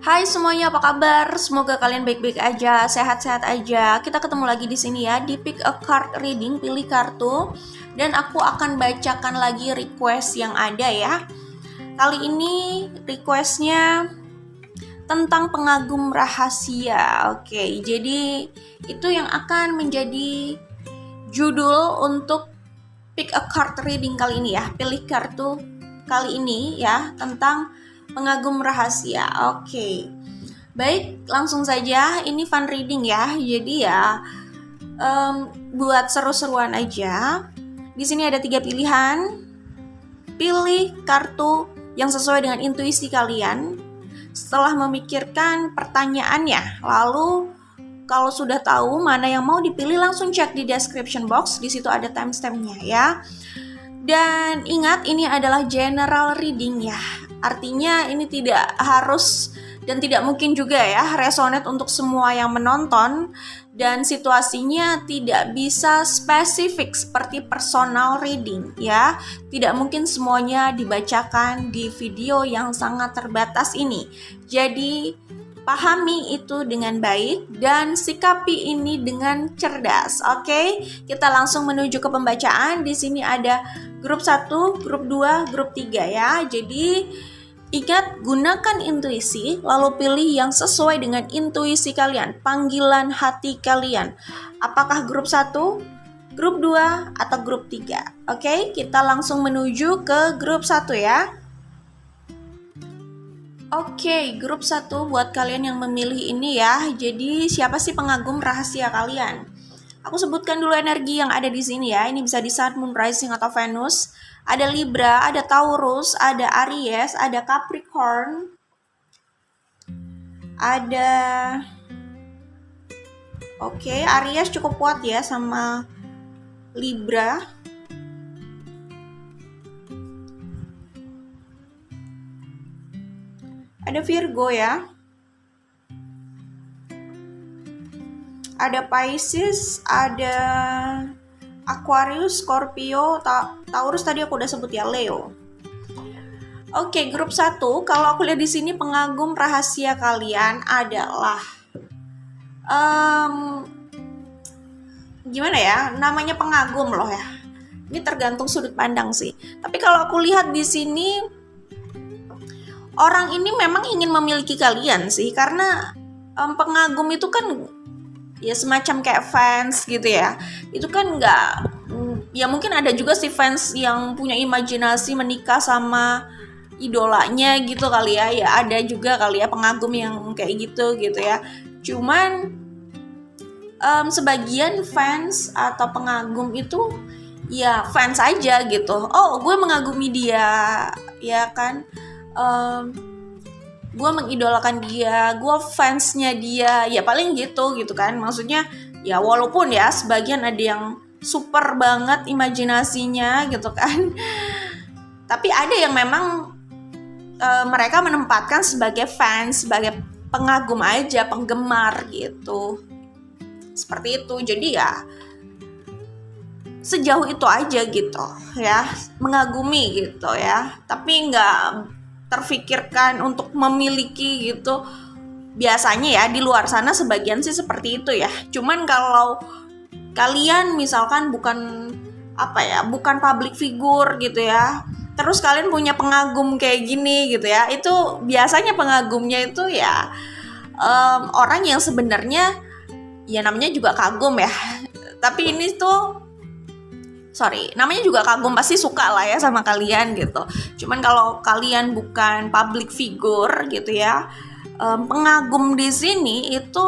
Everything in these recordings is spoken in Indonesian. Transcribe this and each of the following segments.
Hai semuanya, apa kabar? Semoga kalian baik-baik aja, sehat-sehat aja. Kita ketemu lagi di sini ya, di Pick a Card Reading, pilih kartu. Dan aku akan bacakan lagi request yang ada ya. Kali ini requestnya tentang pengagum rahasia. Oke, jadi itu yang akan menjadi judul untuk Pick a Card Reading kali ini ya. Pilih kartu kali ini ya, tentang pengagum rahasia. Oke. Baik, langsung saja. Ini fun reading ya. Jadi ya, buat seru-seruan aja. Di sini ada 3 pilihan. Pilih kartu yang sesuai dengan intuisi kalian. Setelah memikirkan pertanyaannya, lalu kalau sudah tahu mana yang mau dipilih, langsung cek di description box. Di situ ada timestamp-nya ya. Dan ingat, ini adalah general reading ya. Artinya ini tidak harus dan tidak mungkin juga ya resonate untuk semua yang menonton, dan situasinya tidak bisa spesifik seperti personal reading ya. Tidak mungkin semuanya dibacakan di video yang sangat terbatas ini. Jadi pahami itu dengan baik dan sikapi ini dengan cerdas. Oke, kita langsung menuju ke pembacaan. Di sini ada grup 1, grup 2, grup 3 ya. Jadi ingat, gunakan intuisi, lalu pilih yang sesuai dengan intuisi kalian, panggilan hati kalian. Apakah grup 1, grup 2, atau grup 3? Oke, kita langsung menuju ke grup 1 ya. Oke, grup 1 buat kalian yang memilih ini ya. Jadi siapa sih pengagum rahasia kalian? Aku sebutkan dulu energi yang ada di sini ya. Ini bisa di Sun, Moon, Rising, atau Venus. Ada Libra, ada Taurus, ada Aries, ada Capricorn, ada... Oke, Aries cukup kuat ya sama Libra. Ada Virgo ya. Ada Pisces, ada Aquarius, Scorpio, Taurus tadi aku udah sebut ya, Leo. Oke, grup 1, kalau aku lihat di sini pengagum rahasia kalian adalah gimana ya? Namanya pengagum loh ya. Ini tergantung sudut pandang sih. Tapi kalau aku lihat di sini orang ini memang ingin memiliki kalian sih, karena pengagum itu kan ya semacam kayak fans gitu ya. Itu kan ya mungkin ada juga sih fans yang punya imajinasi menikah sama idolanya gitu kali ya. Ya ada juga kali ya pengagum yang kayak gitu ya. Cuman sebagian fans atau pengagum itu ya fans aja gitu. Oh, gue mengagumi dia ya kan. Gue mengidolakan dia, gue fansnya dia, ya paling gitu kan. Maksudnya ya walaupun ya sebagian ada yang super banget imajinasinya gitu kan, tapi ada yang memang mereka menempatkan sebagai fans, sebagai pengagum aja, penggemar gitu, seperti itu. Jadi ya sejauh itu aja gitu ya, mengagumi gitu ya, tapi nggak terfikirkan untuk memiliki gitu. Biasanya ya di luar sana sebagian sih seperti itu ya. Cuman kalau kalian misalkan bukan bukan public figure gitu ya, terus kalian punya pengagum kayak gini gitu ya, itu biasanya pengagumnya itu ya orang yang sebenarnya ya namanya juga kagum ya, tapi ini tuh namanya juga kagum, pasti suka lah ya sama kalian gitu. Cuman kalau kalian bukan public figure gitu ya, pengagum di sini itu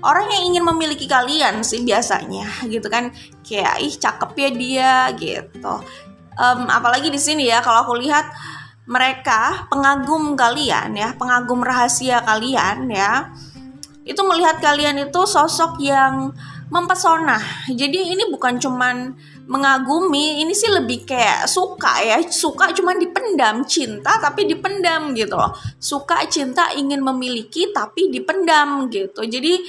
orang yang ingin memiliki kalian sih biasanya gitu kan. Kayak cakep ya dia gitu. Apalagi di sini ya, kalau aku lihat mereka pengagum kalian ya, pengagum rahasia kalian ya, itu melihat kalian itu sosok yang mempesona. Jadi ini bukan cuman mengagumi, ini sih lebih kayak suka ya. Suka cuman dipendam, cinta tapi dipendam gitu loh. Suka, cinta, ingin memiliki tapi dipendam gitu. Jadi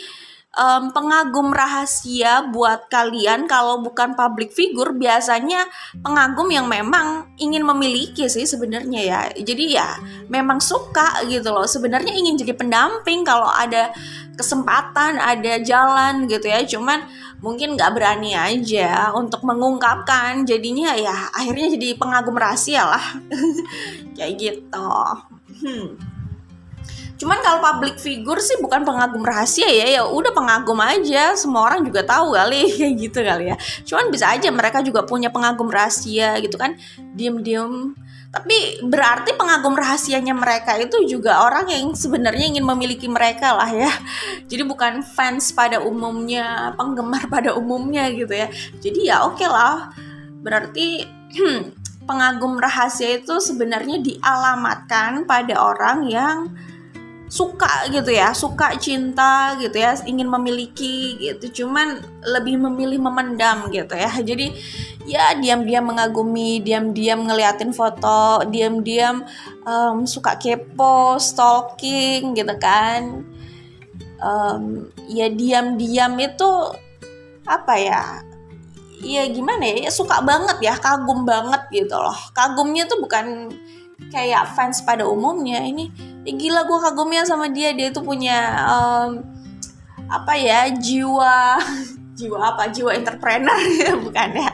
pengagum rahasia buat kalian kalau bukan public figure biasanya pengagum yang memang ingin memiliki sih sebenarnya ya. Jadi ya memang suka gitu loh. Sebenarnya ingin jadi pendamping kalau ada kesempatan, ada jalan gitu ya. Cuman mungkin nggak berani aja untuk mengungkapkan. Jadinya ya akhirnya jadi pengagum rahasia lah. Kayak gitu. Cuman kalau public figure sih bukan pengagum rahasia ya udah pengagum aja, semua orang juga tahu kali kayak gitu kali ya. Cuman bisa aja mereka juga punya pengagum rahasia gitu kan, diem-diem. Tapi berarti pengagum rahasianya mereka itu juga orang yang sebenarnya ingin memiliki mereka lah ya. Jadi bukan fans pada umumnya, penggemar pada umumnya gitu ya. Jadi ya oke lah. Berarti pengagum rahasia itu sebenarnya dialamatkan pada orang yang suka gitu ya, suka cinta gitu ya, ingin memiliki gitu, cuman lebih memilih memendam gitu ya. Jadi ya diam-diam mengagumi, diam-diam ngeliatin foto, diam-diam suka kepo, stalking gitu kan. Ya diam-diam itu apa ya? Ya gimana ya, suka banget ya, kagum banget gitu loh. Kagumnya tuh bukan kayak fans pada umumnya. Ini gila gue kagumnya sama dia itu punya apa ya, jiwa entrepreneur bukan ya.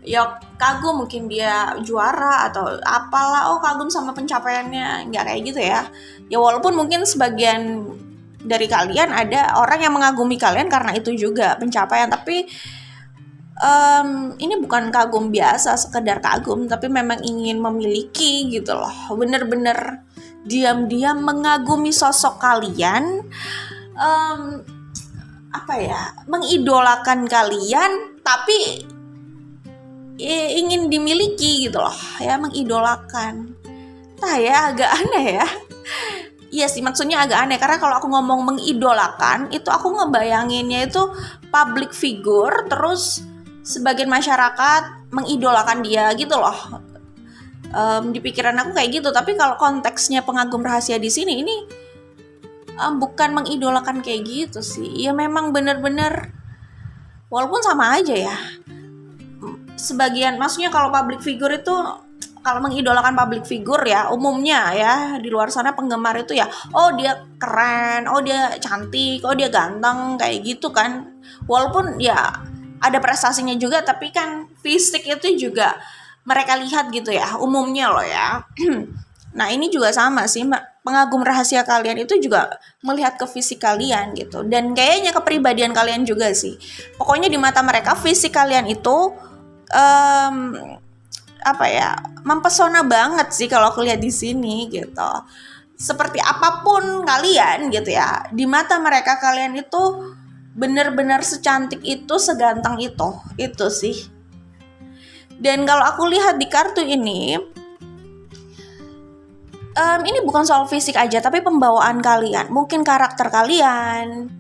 Ya kagum mungkin dia juara atau apalah, kagum sama pencapaiannya, nggak kayak gitu ya. Ya walaupun mungkin sebagian dari kalian ada orang yang mengagumi kalian karena itu juga pencapaian, tapi ini bukan kagum biasa, sekedar kagum, tapi memang ingin memiliki gitu loh. Bener-bener diam-diam mengagumi sosok kalian, apa ya, mengidolakan kalian, tapi ingin dimiliki gitu loh ya, mengidolakan. Nah ya agak aneh ya. Iya sih, maksudnya agak aneh karena kalau aku ngomong mengidolakan itu aku ngebayanginnya itu public figure terus sebagian masyarakat mengidolakan dia gitu loh. Di pikiran aku kayak gitu, tapi kalau konteksnya pengagum rahasia di sini ini bukan mengidolakan kayak gitu sih. Ya memang bener-bener walaupun sama aja ya. Sebagian, maksudnya kalau public figure itu, kalau mengidolakan public figure ya umumnya ya di luar sana penggemar itu ya, oh dia keren, oh dia cantik, oh dia ganteng kayak gitu kan. Walaupun ya ada prestasinya juga, tapi kan fisik itu juga mereka lihat gitu ya, umumnya loh ya. Nah ini juga sama sih, pengagum rahasia kalian itu juga melihat ke fisik kalian gitu, dan kayaknya kepribadian kalian juga sih. Pokoknya di mata mereka fisik kalian itu apa ya, mempesona banget sih kalau aku lihat di sini gitu. Seperti apapun kalian gitu ya, di mata mereka kalian itu benar-benar secantik itu, seganteng itu sih. Dan kalau aku lihat di kartu ini bukan soal fisik aja, tapi pembawaan kalian, mungkin karakter kalian,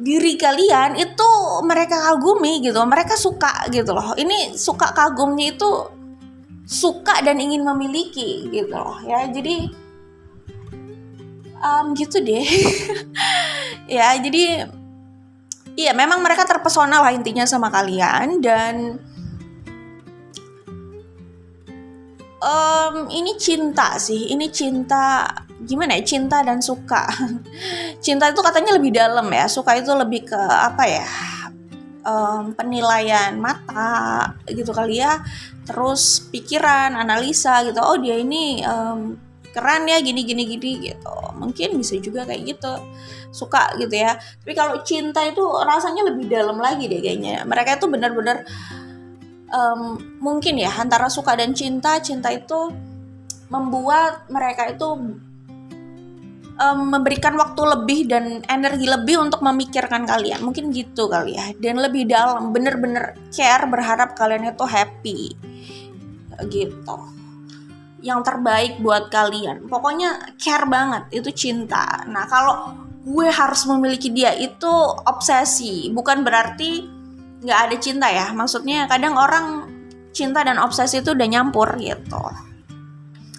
diri kalian itu mereka kagumi gitu, mereka suka gitu loh. Ini suka kagumnya itu suka dan ingin memiliki gitu loh ya. Jadi gitu deh. Ya jadi iya, memang mereka terpesona lah intinya sama kalian. Dan ini cinta sih, ini cinta gimana ya, cinta dan suka. Cinta itu katanya lebih dalam ya, suka itu lebih ke apa ya, penilaian mata gitu kali ya, terus pikiran, analisa gitu, oh dia ini keren ya gini gitu, mungkin bisa juga kayak gitu, suka gitu ya. Tapi kalau cinta itu rasanya lebih dalam lagi deh kayaknya. Mereka itu benar-benar mungkin ya antara suka dan cinta itu membuat mereka itu memberikan waktu lebih dan energi lebih untuk memikirkan kalian, mungkin gitu kali ya, dan lebih dalam, bener-bener care, berharap kalian itu happy gitu, yang terbaik buat kalian, pokoknya care banget, itu cinta. Nah kalau gue harus memiliki dia itu obsesi, bukan berarti nggak ada cinta ya, maksudnya kadang orang cinta dan obsesi itu udah nyampur gitu.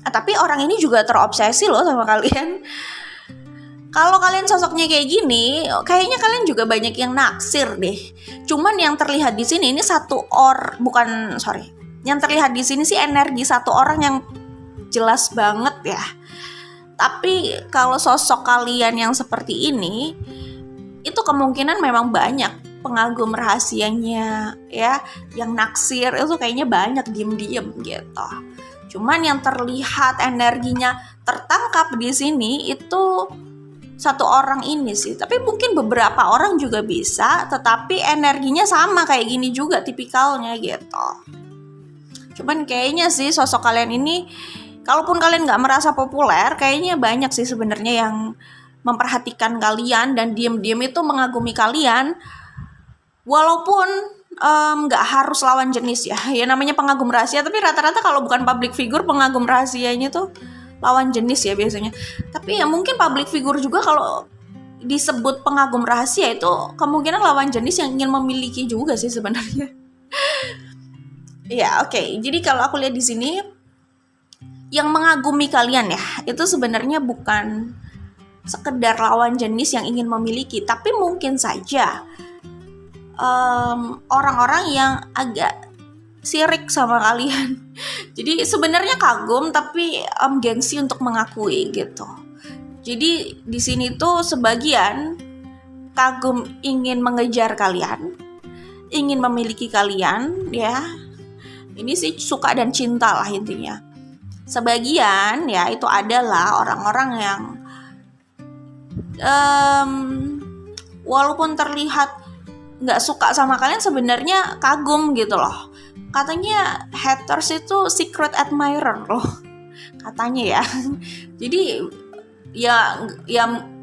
Tapi orang ini juga terobsesi loh sama kalian. Kalau kalian sosoknya kayak gini, kayaknya kalian juga banyak yang naksir deh. Cuman yang terlihat di sini ini yang terlihat di sini sih energi satu orang yang jelas banget ya. Tapi kalau sosok kalian yang seperti ini, itu kemungkinan memang banyak pengagum rahasianya ya, yang naksir itu kayaknya banyak diem-diem gitu. Cuman yang terlihat energinya tertangkap di sini itu satu orang ini sih, tapi mungkin beberapa orang juga bisa, tetapi energinya sama kayak gini juga tipikalnya gitu. Cuman kayaknya sih sosok kalian ini, kalaupun kalian nggak merasa populer, kayaknya banyak sih sebenarnya yang memperhatikan kalian dan diam-diam itu mengagumi kalian, walaupun nggak harus lawan jenis ya namanya pengagum rahasia, tapi rata-rata kalau bukan public figure pengagum rahasianya tuh lawan jenis ya biasanya. Tapi ya mungkin public figure juga kalau disebut pengagum rahasia itu kemungkinan lawan jenis yang ingin memiliki juga sih sebenarnya. Ya oke. Jadi kalau aku lihat di sini yang mengagumi kalian ya itu sebenarnya bukan sekedar lawan jenis yang ingin memiliki, tapi mungkin saja orang-orang yang agak sirik sama kalian. Jadi sebenarnya kagum tapi gengsi untuk mengakui gitu. Jadi di sini tuh sebagian kagum ingin mengejar kalian, ingin memiliki kalian ya. Ini sih suka dan cinta lah intinya. Sebagian ya itu adalah orang-orang yang walaupun terlihat nggak suka sama kalian sebenarnya kagum gitu loh. Katanya haters itu secret admirer loh katanya ya. Jadi ya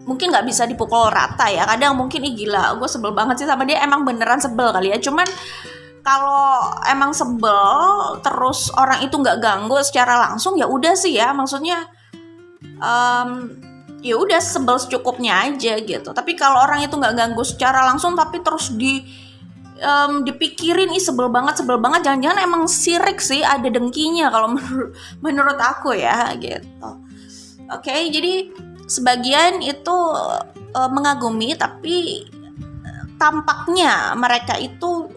mungkin nggak bisa dipukul rata ya. Kadang mungkin gila gue sebel banget sih sama dia, emang beneran sebel kali ya. Cuman kalau emang sebel terus orang itu nggak ganggu secara langsung ya udah sih ya, maksudnya ya udah sebel secukupnya aja gitu. Tapi kalau orang itu nggak ganggu secara langsung tapi terus dipikirin sebel banget, jangan-jangan emang sirik sih, ada dengkinya kalau menurut aku ya gitu. Oke, jadi sebagian itu mengagumi tapi tampaknya mereka itu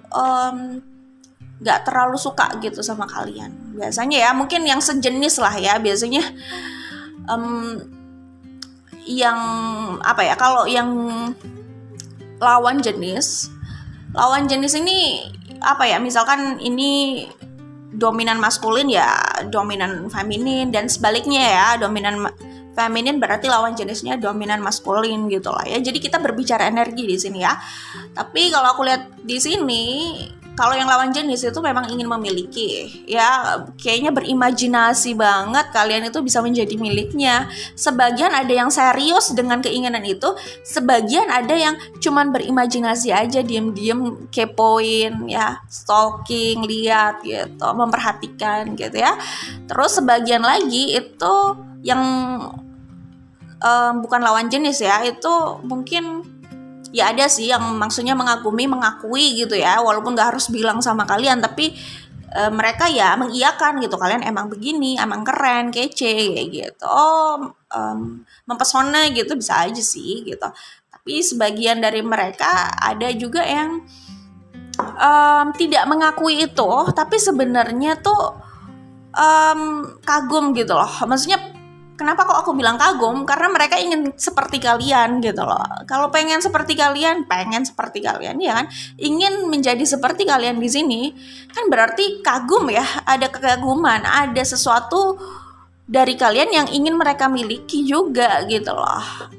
nggak terlalu suka gitu sama kalian. Biasanya ya mungkin yang sejenis lah ya, biasanya yang apa ya, kalau yang lawan jenis ini apa ya, misalkan ini dominan maskulin ya dominan feminin, dan sebaliknya ya dominan feminin berarti lawan jenisnya dominan maskulin gitu lah ya. Jadi kita berbicara energi di sini ya. Tapi kalau aku lihat di sini, kalau yang lawan jenis itu memang ingin memiliki ya, kayaknya berimajinasi banget kalian itu bisa menjadi miliknya. Sebagian ada yang serius dengan keinginan itu, sebagian ada yang cuman berimajinasi aja, diem-diem kepoin ya, stalking, lihat gitu, memperhatikan gitu ya. Terus sebagian lagi itu yang bukan lawan jenis ya, itu mungkin ya ada sih yang maksudnya mengakui gitu ya, walaupun gak harus bilang sama kalian, tapi mereka ya mengiyakan gitu, kalian emang begini, emang keren, kece kayak gitu, mempesona gitu, bisa aja sih gitu. Tapi sebagian dari mereka ada juga yang tidak mengakui itu, tapi sebenarnya tuh kagum gitu loh. Maksudnya kenapa kok aku bilang kagum? Karena mereka ingin seperti kalian gitu loh. Kalau pengen seperti kalian ya kan, ingin menjadi seperti kalian di sini, kan berarti kagum ya, ada kekaguman, ada sesuatu dari kalian yang ingin mereka miliki juga gitu loh.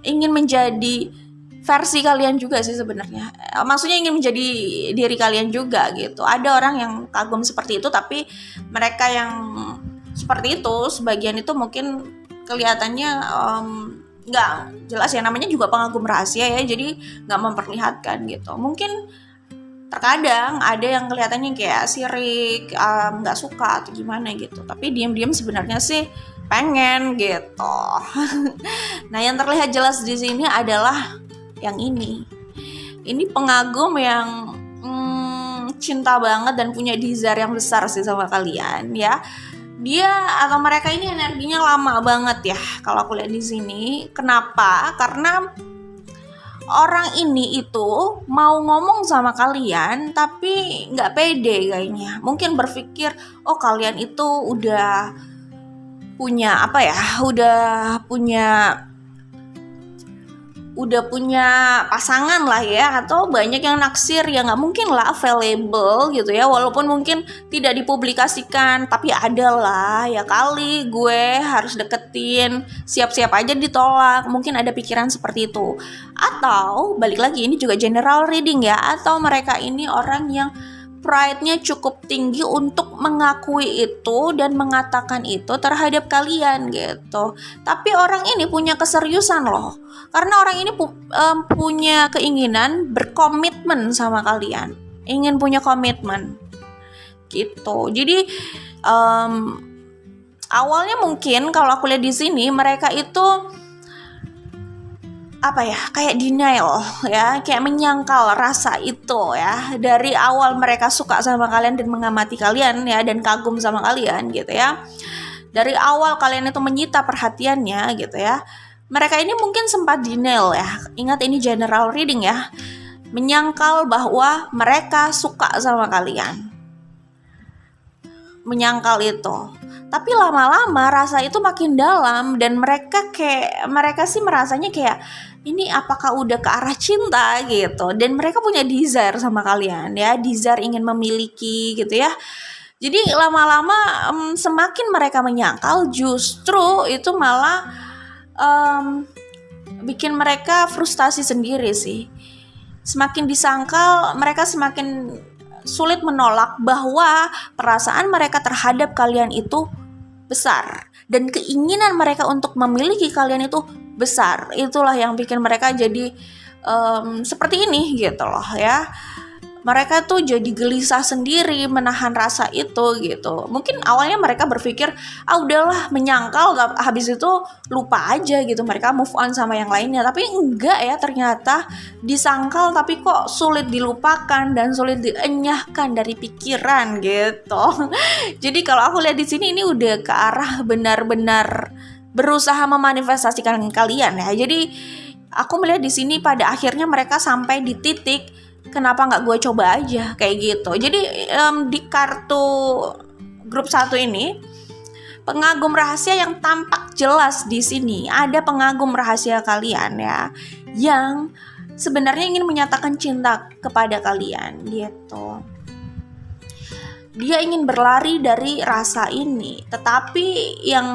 Ingin menjadi versi kalian juga sih sebenarnya. Maksudnya ingin menjadi diri kalian juga gitu. Ada orang yang kagum seperti itu, tapi mereka yang seperti itu sebagian itu mungkin kelihatannya nggak jelas ya, namanya juga pengagum rahasia ya, jadi nggak memperlihatkan gitu. Mungkin terkadang ada yang kelihatannya kayak sirik, nggak suka atau gimana gitu, tapi diam-diam sebenarnya sih pengen gitu. Nah yang terlihat jelas di sini adalah yang ini pengagum yang cinta banget dan punya desire yang besar sih sama kalian ya. dia atau mereka ini energinya lama banget ya kalau aku lihat di sini. Kenapa? Karena orang ini itu mau ngomong sama kalian tapi nggak pede kayaknya. Mungkin berpikir, oh kalian itu udah punya apa ya? Udah punya pasangan lah ya, atau banyak yang naksir, ya nggak mungkin lah available gitu ya, walaupun mungkin tidak dipublikasikan, tapi ada lah ya kali gue harus deketin, siap-siap aja ditolak, mungkin ada pikiran seperti itu. Atau balik lagi, ini juga general reading ya, atau mereka ini orang yang pride-nya cukup tinggi untuk mengakui itu dan mengatakan itu terhadap kalian gitu. Tapi orang ini punya keseriusan loh. Karena orang ini punya keinginan berkomitmen sama kalian. Ingin punya komitmen. Gitu. Jadi awalnya mungkin kalau aku lihat di sini mereka itu apa ya, kayak denial ya, kayak menyangkal rasa itu ya. Dari awal mereka suka sama kalian dan mengamati kalian ya, dan kagum sama kalian gitu ya. Dari awal kalian itu menyita perhatiannya gitu ya. Mereka ini mungkin sempat denial ya. Ingat ini general reading ya. Menyangkal bahwa mereka suka sama kalian. Menyangkal itu. Tapi lama-lama rasa itu makin dalam dan mereka sih merasanya kayak ini apakah udah ke arah cinta gitu, dan mereka punya desire sama kalian ya, desire ingin memiliki gitu ya. Jadi lama-lama semakin mereka menyangkal, justru itu malah bikin mereka frustasi sendiri sih. Semakin disangkal, mereka semakin sulit menolak bahwa perasaan mereka terhadap kalian itu besar, dan keinginan mereka untuk memiliki kalian itu besar. Itulah yang bikin mereka jadi seperti ini gitu loh ya. Mereka tuh jadi gelisah sendiri menahan rasa itu gitu. Mungkin awalnya mereka berpikir, udahlah menyangkal, habis itu lupa aja gitu, mereka move on sama yang lainnya. Tapi enggak ya, ternyata disangkal tapi kok sulit dilupakan dan sulit dienyahkan dari pikiran gitu. Jadi kalau aku lihat di sini ini udah ke arah benar-benar berusaha memanifestasikan kalian ya. Jadi aku melihat di sini pada akhirnya mereka sampai di titik, kenapa nggak gue coba aja kayak gitu. Jadi di kartu grup 1 ini pengagum rahasia yang tampak jelas di sini. Ada pengagum rahasia kalian ya, yang sebenarnya ingin menyatakan cinta kepada kalian gitu. Dia ingin berlari dari rasa ini, tetapi yang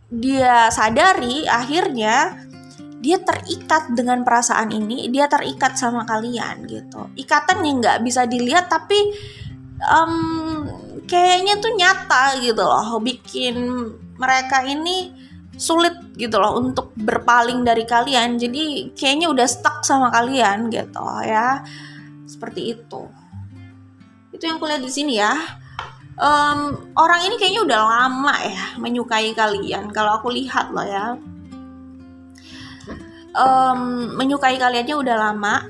dia sadari akhirnya dia terikat dengan perasaan ini, dia terikat sama kalian gitu. Ikatan yang nggak bisa dilihat tapi kayaknya tuh nyata gitu loh, bikin mereka ini sulit gitu loh untuk berpaling dari kalian. Jadi kayaknya udah stuck sama kalian gitu ya, seperti itu. Itu yang kulihat di sini ya. Orang ini kayaknya udah lama ya menyukai kalian. Kalau aku lihat loh ya. Menyukai kaliannya udah lama.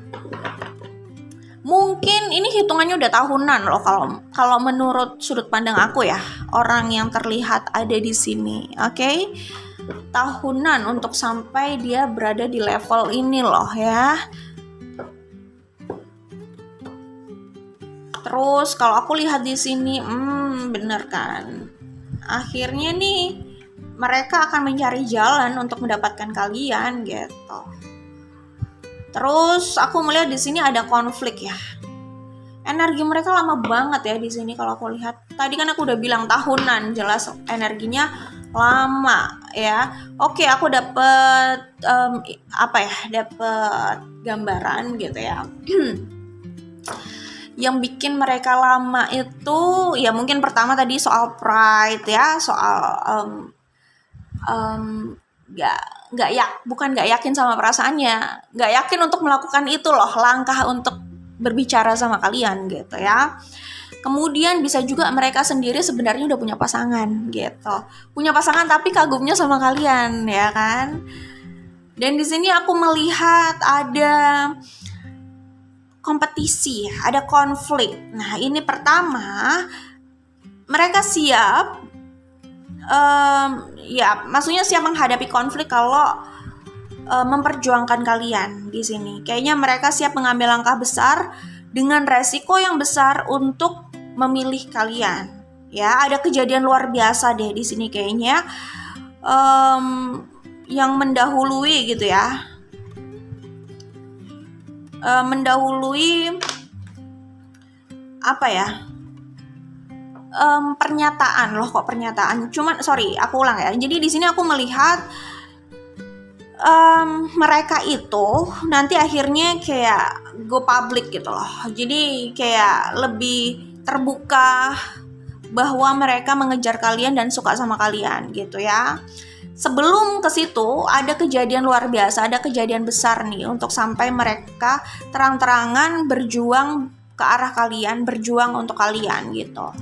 Mungkin ini hitungannya udah tahunan loh kalau menurut sudut pandang aku ya, orang yang terlihat ada di sini. Oke? Tahunan untuk sampai dia berada di level ini loh ya. Terus kalau aku lihat di sini, bener kan? Akhirnya nih mereka akan mencari jalan untuk mendapatkan kalian gitu. Terus aku melihat di sini ada konflik ya. Energi mereka lama banget ya di sini kalau aku lihat. Tadi kan aku udah bilang tahunan, jelas energinya lama ya. Oke, aku dapet dapet gambaran gitu ya. Yang bikin mereka lama itu ya mungkin pertama tadi soal pride ya, soal bukan nggak yakin sama perasaannya, nggak yakin untuk melakukan itu loh, langkah untuk berbicara sama kalian gitu ya. Kemudian bisa juga mereka sendiri sebenarnya udah punya pasangan gitu, punya pasangan tapi kagumnya sama kalian ya kan. Dan di sini aku melihat ada kompetisi, ada konflik. Nah ini pertama, mereka siap ya maksudnya siap menghadapi konflik kalau memperjuangkan kalian di sini. Kayaknya mereka siap mengambil langkah besar dengan resiko yang besar untuk memilih kalian. Ya, ada kejadian luar biasa deh di sini kayaknya yang mendahului gitu ya. Mendahului apa ya? Pernyataan loh, kok pernyataan. Cuman sorry, aku ulang ya. Jadi di sini aku melihat mereka itu nanti akhirnya kayak go public gitu loh. Jadi kayak lebih terbuka bahwa mereka mengejar kalian dan suka sama kalian gitu ya. Sebelum ke situ ada kejadian luar biasa, ada kejadian besar nih untuk sampai mereka terang-terangan berjuang ke arah kalian, berjuang untuk kalian gitu.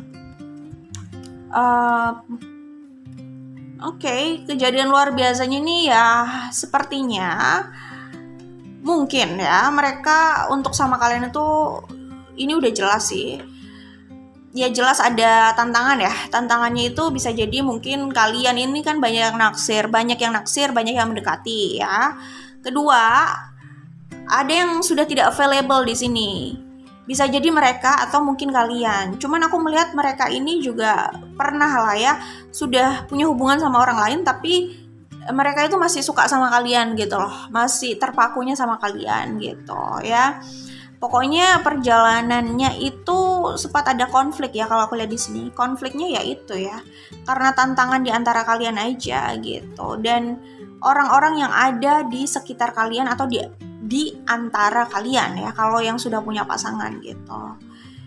Oke, kejadian luar biasanya nih ya sepertinya mungkin ya mereka untuk sama kalian itu ini udah jelas sih. Ya jelas ada tantangan ya. Tantangannya itu bisa jadi mungkin kalian ini kan banyak yang naksir, banyak yang mendekati ya. Kedua, ada yang sudah tidak available di sini. Bisa jadi mereka atau mungkin kalian. Cuman aku melihat mereka ini juga pernah lah ya sudah punya hubungan sama orang lain tapi mereka itu masih suka sama kalian gitu loh. Masih terpakunya sama kalian gitu ya. Pokoknya perjalanannya itu sempat ada konflik ya kalau aku lihat di sini. Konfliknya ya itu ya. Karena tantangan di antara kalian aja gitu. Dan orang-orang yang ada di sekitar kalian atau di antara kalian ya kalau yang sudah punya pasangan gitu.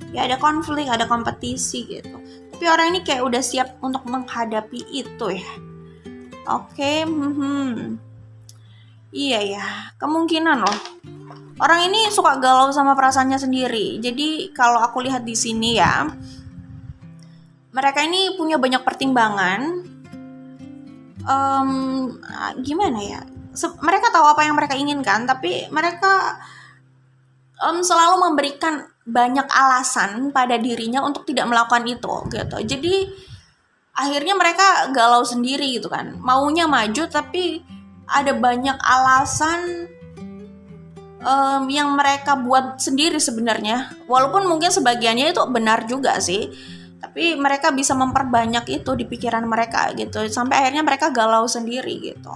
Ya ada konflik, ada kompetisi gitu. Tapi orang ini kayak udah siap untuk menghadapi itu ya. Oke, iya ya, kemungkinan loh. Orang ini suka galau sama perasaannya sendiri. Jadi kalau aku lihat di sini ya, mereka ini punya banyak pertimbangan. Gimana ya? Mereka tahu apa yang mereka inginkan, tapi mereka selalu memberikan banyak alasan pada dirinya untuk tidak melakukan itu gitu. Jadi akhirnya mereka galau sendiri gitu kan. Maunya maju tapi ada banyak alasan yang mereka buat sendiri sebenarnya. Walaupun mungkin sebagiannya itu benar juga sih. Tapi mereka bisa memperbanyak itu di pikiran mereka gitu. Sampai akhirnya mereka galau sendiri gitu.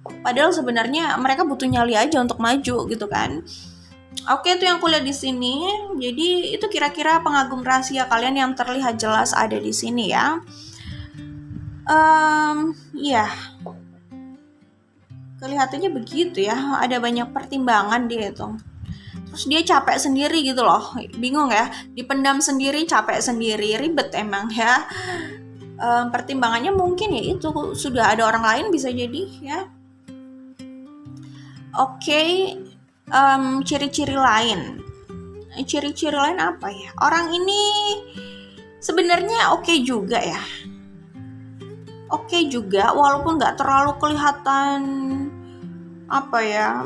Padahal sebenarnya mereka butuh nyali aja untuk maju gitu kan. Oke, itu yang kulihat di sini. Jadi itu kira-kira pengagum rahasia kalian yang terlihat jelas ada di sini ya. Iya. Kelihatannya begitu ya. Ada banyak pertimbangan dia itu. Terus dia capek sendiri gitu loh. Bingung ya. Dipendam sendiri, capek sendiri, ribet emang ya. Pertimbangannya mungkin ya itu sudah ada orang lain bisa jadi ya. Oke, ciri-ciri lain. Ciri-ciri lain apa ya? Orang ini sebenarnya oke juga ya. Oke juga, walaupun nggak terlalu kelihatan apa ya,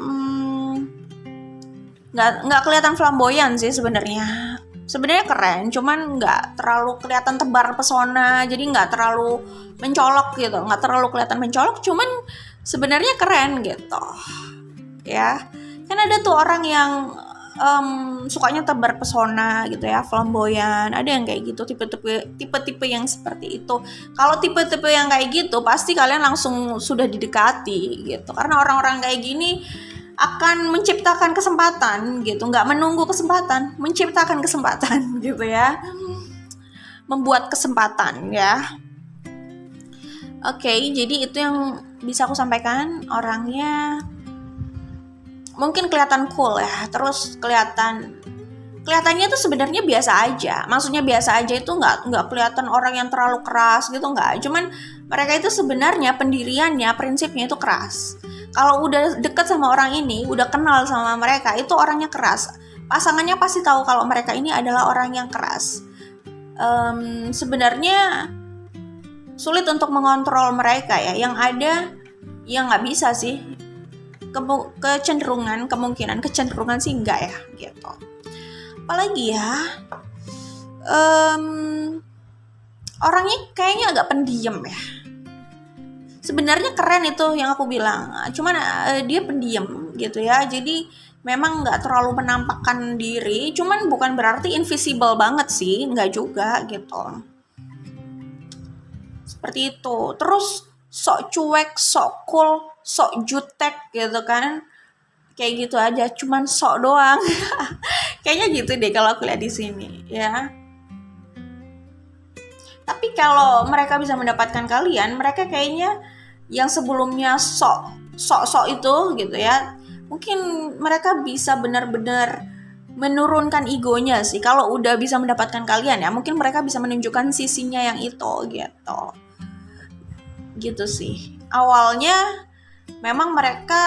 nggak kelihatan flamboyan sih sebenarnya. Sebenarnya keren, cuman nggak terlalu kelihatan tebar pesona, jadi nggak terlalu mencolok gitu, nggak terlalu kelihatan mencolok, cuman sebenarnya keren gitu. Ya, kan ada tuh orang yang sukanya tebar pesona gitu ya, flamboyan. Ada yang kayak gitu, tipe-tipe yang seperti itu. Kalau tipe-tipe yang kayak gitu pasti kalian langsung sudah didekati gitu. Karena orang-orang kayak gini akan menciptakan kesempatan gitu, nggak menunggu kesempatan, menciptakan kesempatan gitu ya. Membuat kesempatan ya. Oke, jadi itu yang bisa aku sampaikan. Orangnya mungkin kelihatan cool ya, terus kelihatannya tuh sebenarnya biasa aja. Maksudnya biasa aja itu nggak kelihatan orang yang terlalu keras gitu, nggak. Cuman mereka itu sebenarnya pendiriannya, prinsipnya itu keras. Kalau udah deket sama orang ini, udah kenal sama mereka, itu orangnya keras. Pasangannya pasti tahu kalau mereka ini adalah orang yang keras. Sebenarnya sulit untuk mengontrol mereka ya. Yang ada, ya nggak bisa sih. Kecenderungan sih enggak ya gitu. Apalagi ya orangnya kayaknya agak pendiam ya. sebenarnya keren itu yang aku bilang, cuman dia pendiam gitu ya, jadi memang nggak terlalu menampakkan diri, cuman bukan berarti invisible banget sih, nggak juga gitu. Seperti itu. Terus sok cuek, sok cool, sok jutek gitu kan, kayak gitu aja, cuman sok doang. Kayaknya gitu deh kalau aku lihat di sini ya. Tapi kalau mereka bisa mendapatkan kalian, mereka kayaknya yang sebelumnya sok itu gitu ya, mungkin mereka bisa benar-benar menurunkan egonya sih kalau udah bisa mendapatkan kalian ya. Mungkin mereka bisa menunjukkan sisinya yang itu gitu sih. Awalnya memang mereka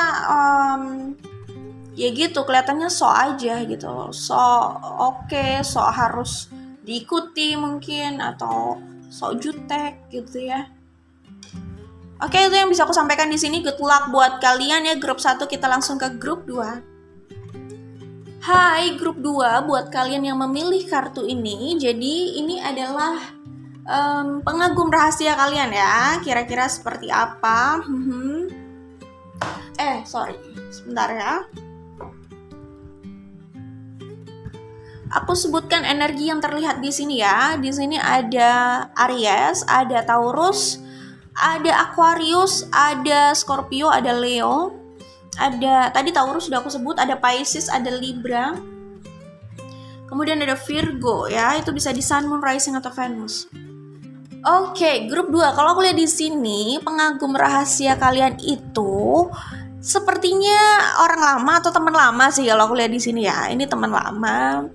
ya gitu, kelihatannya sok aja gitu, sok oke, sok harus diikuti mungkin, atau sok jutek gitu ya. Oke, itu yang bisa aku sampaikan di sini. Good luck buat kalian ya grup 1. Kita langsung ke grup 2. Hai grup 2, buat kalian yang memilih kartu ini, jadi ini adalah pengagum rahasia kalian ya. Kira-kira seperti apa? Sorry, sebentar ya. Aku sebutkan energi yang terlihat di sini ya. Di sini ada Aries, ada Taurus, ada Aquarius, ada Scorpio, ada Leo, ada tadi Taurus sudah aku sebut, ada Pisces, ada Libra. Kemudian ada Virgo ya, itu bisa di Sun, Moon, Rising atau Venus. Oke, grup 2. Kalau aku lihat di sini, pengagum rahasia kalian itu sepertinya orang lama atau teman lama sih kalau aku lihat di sini ya. Ini teman lama.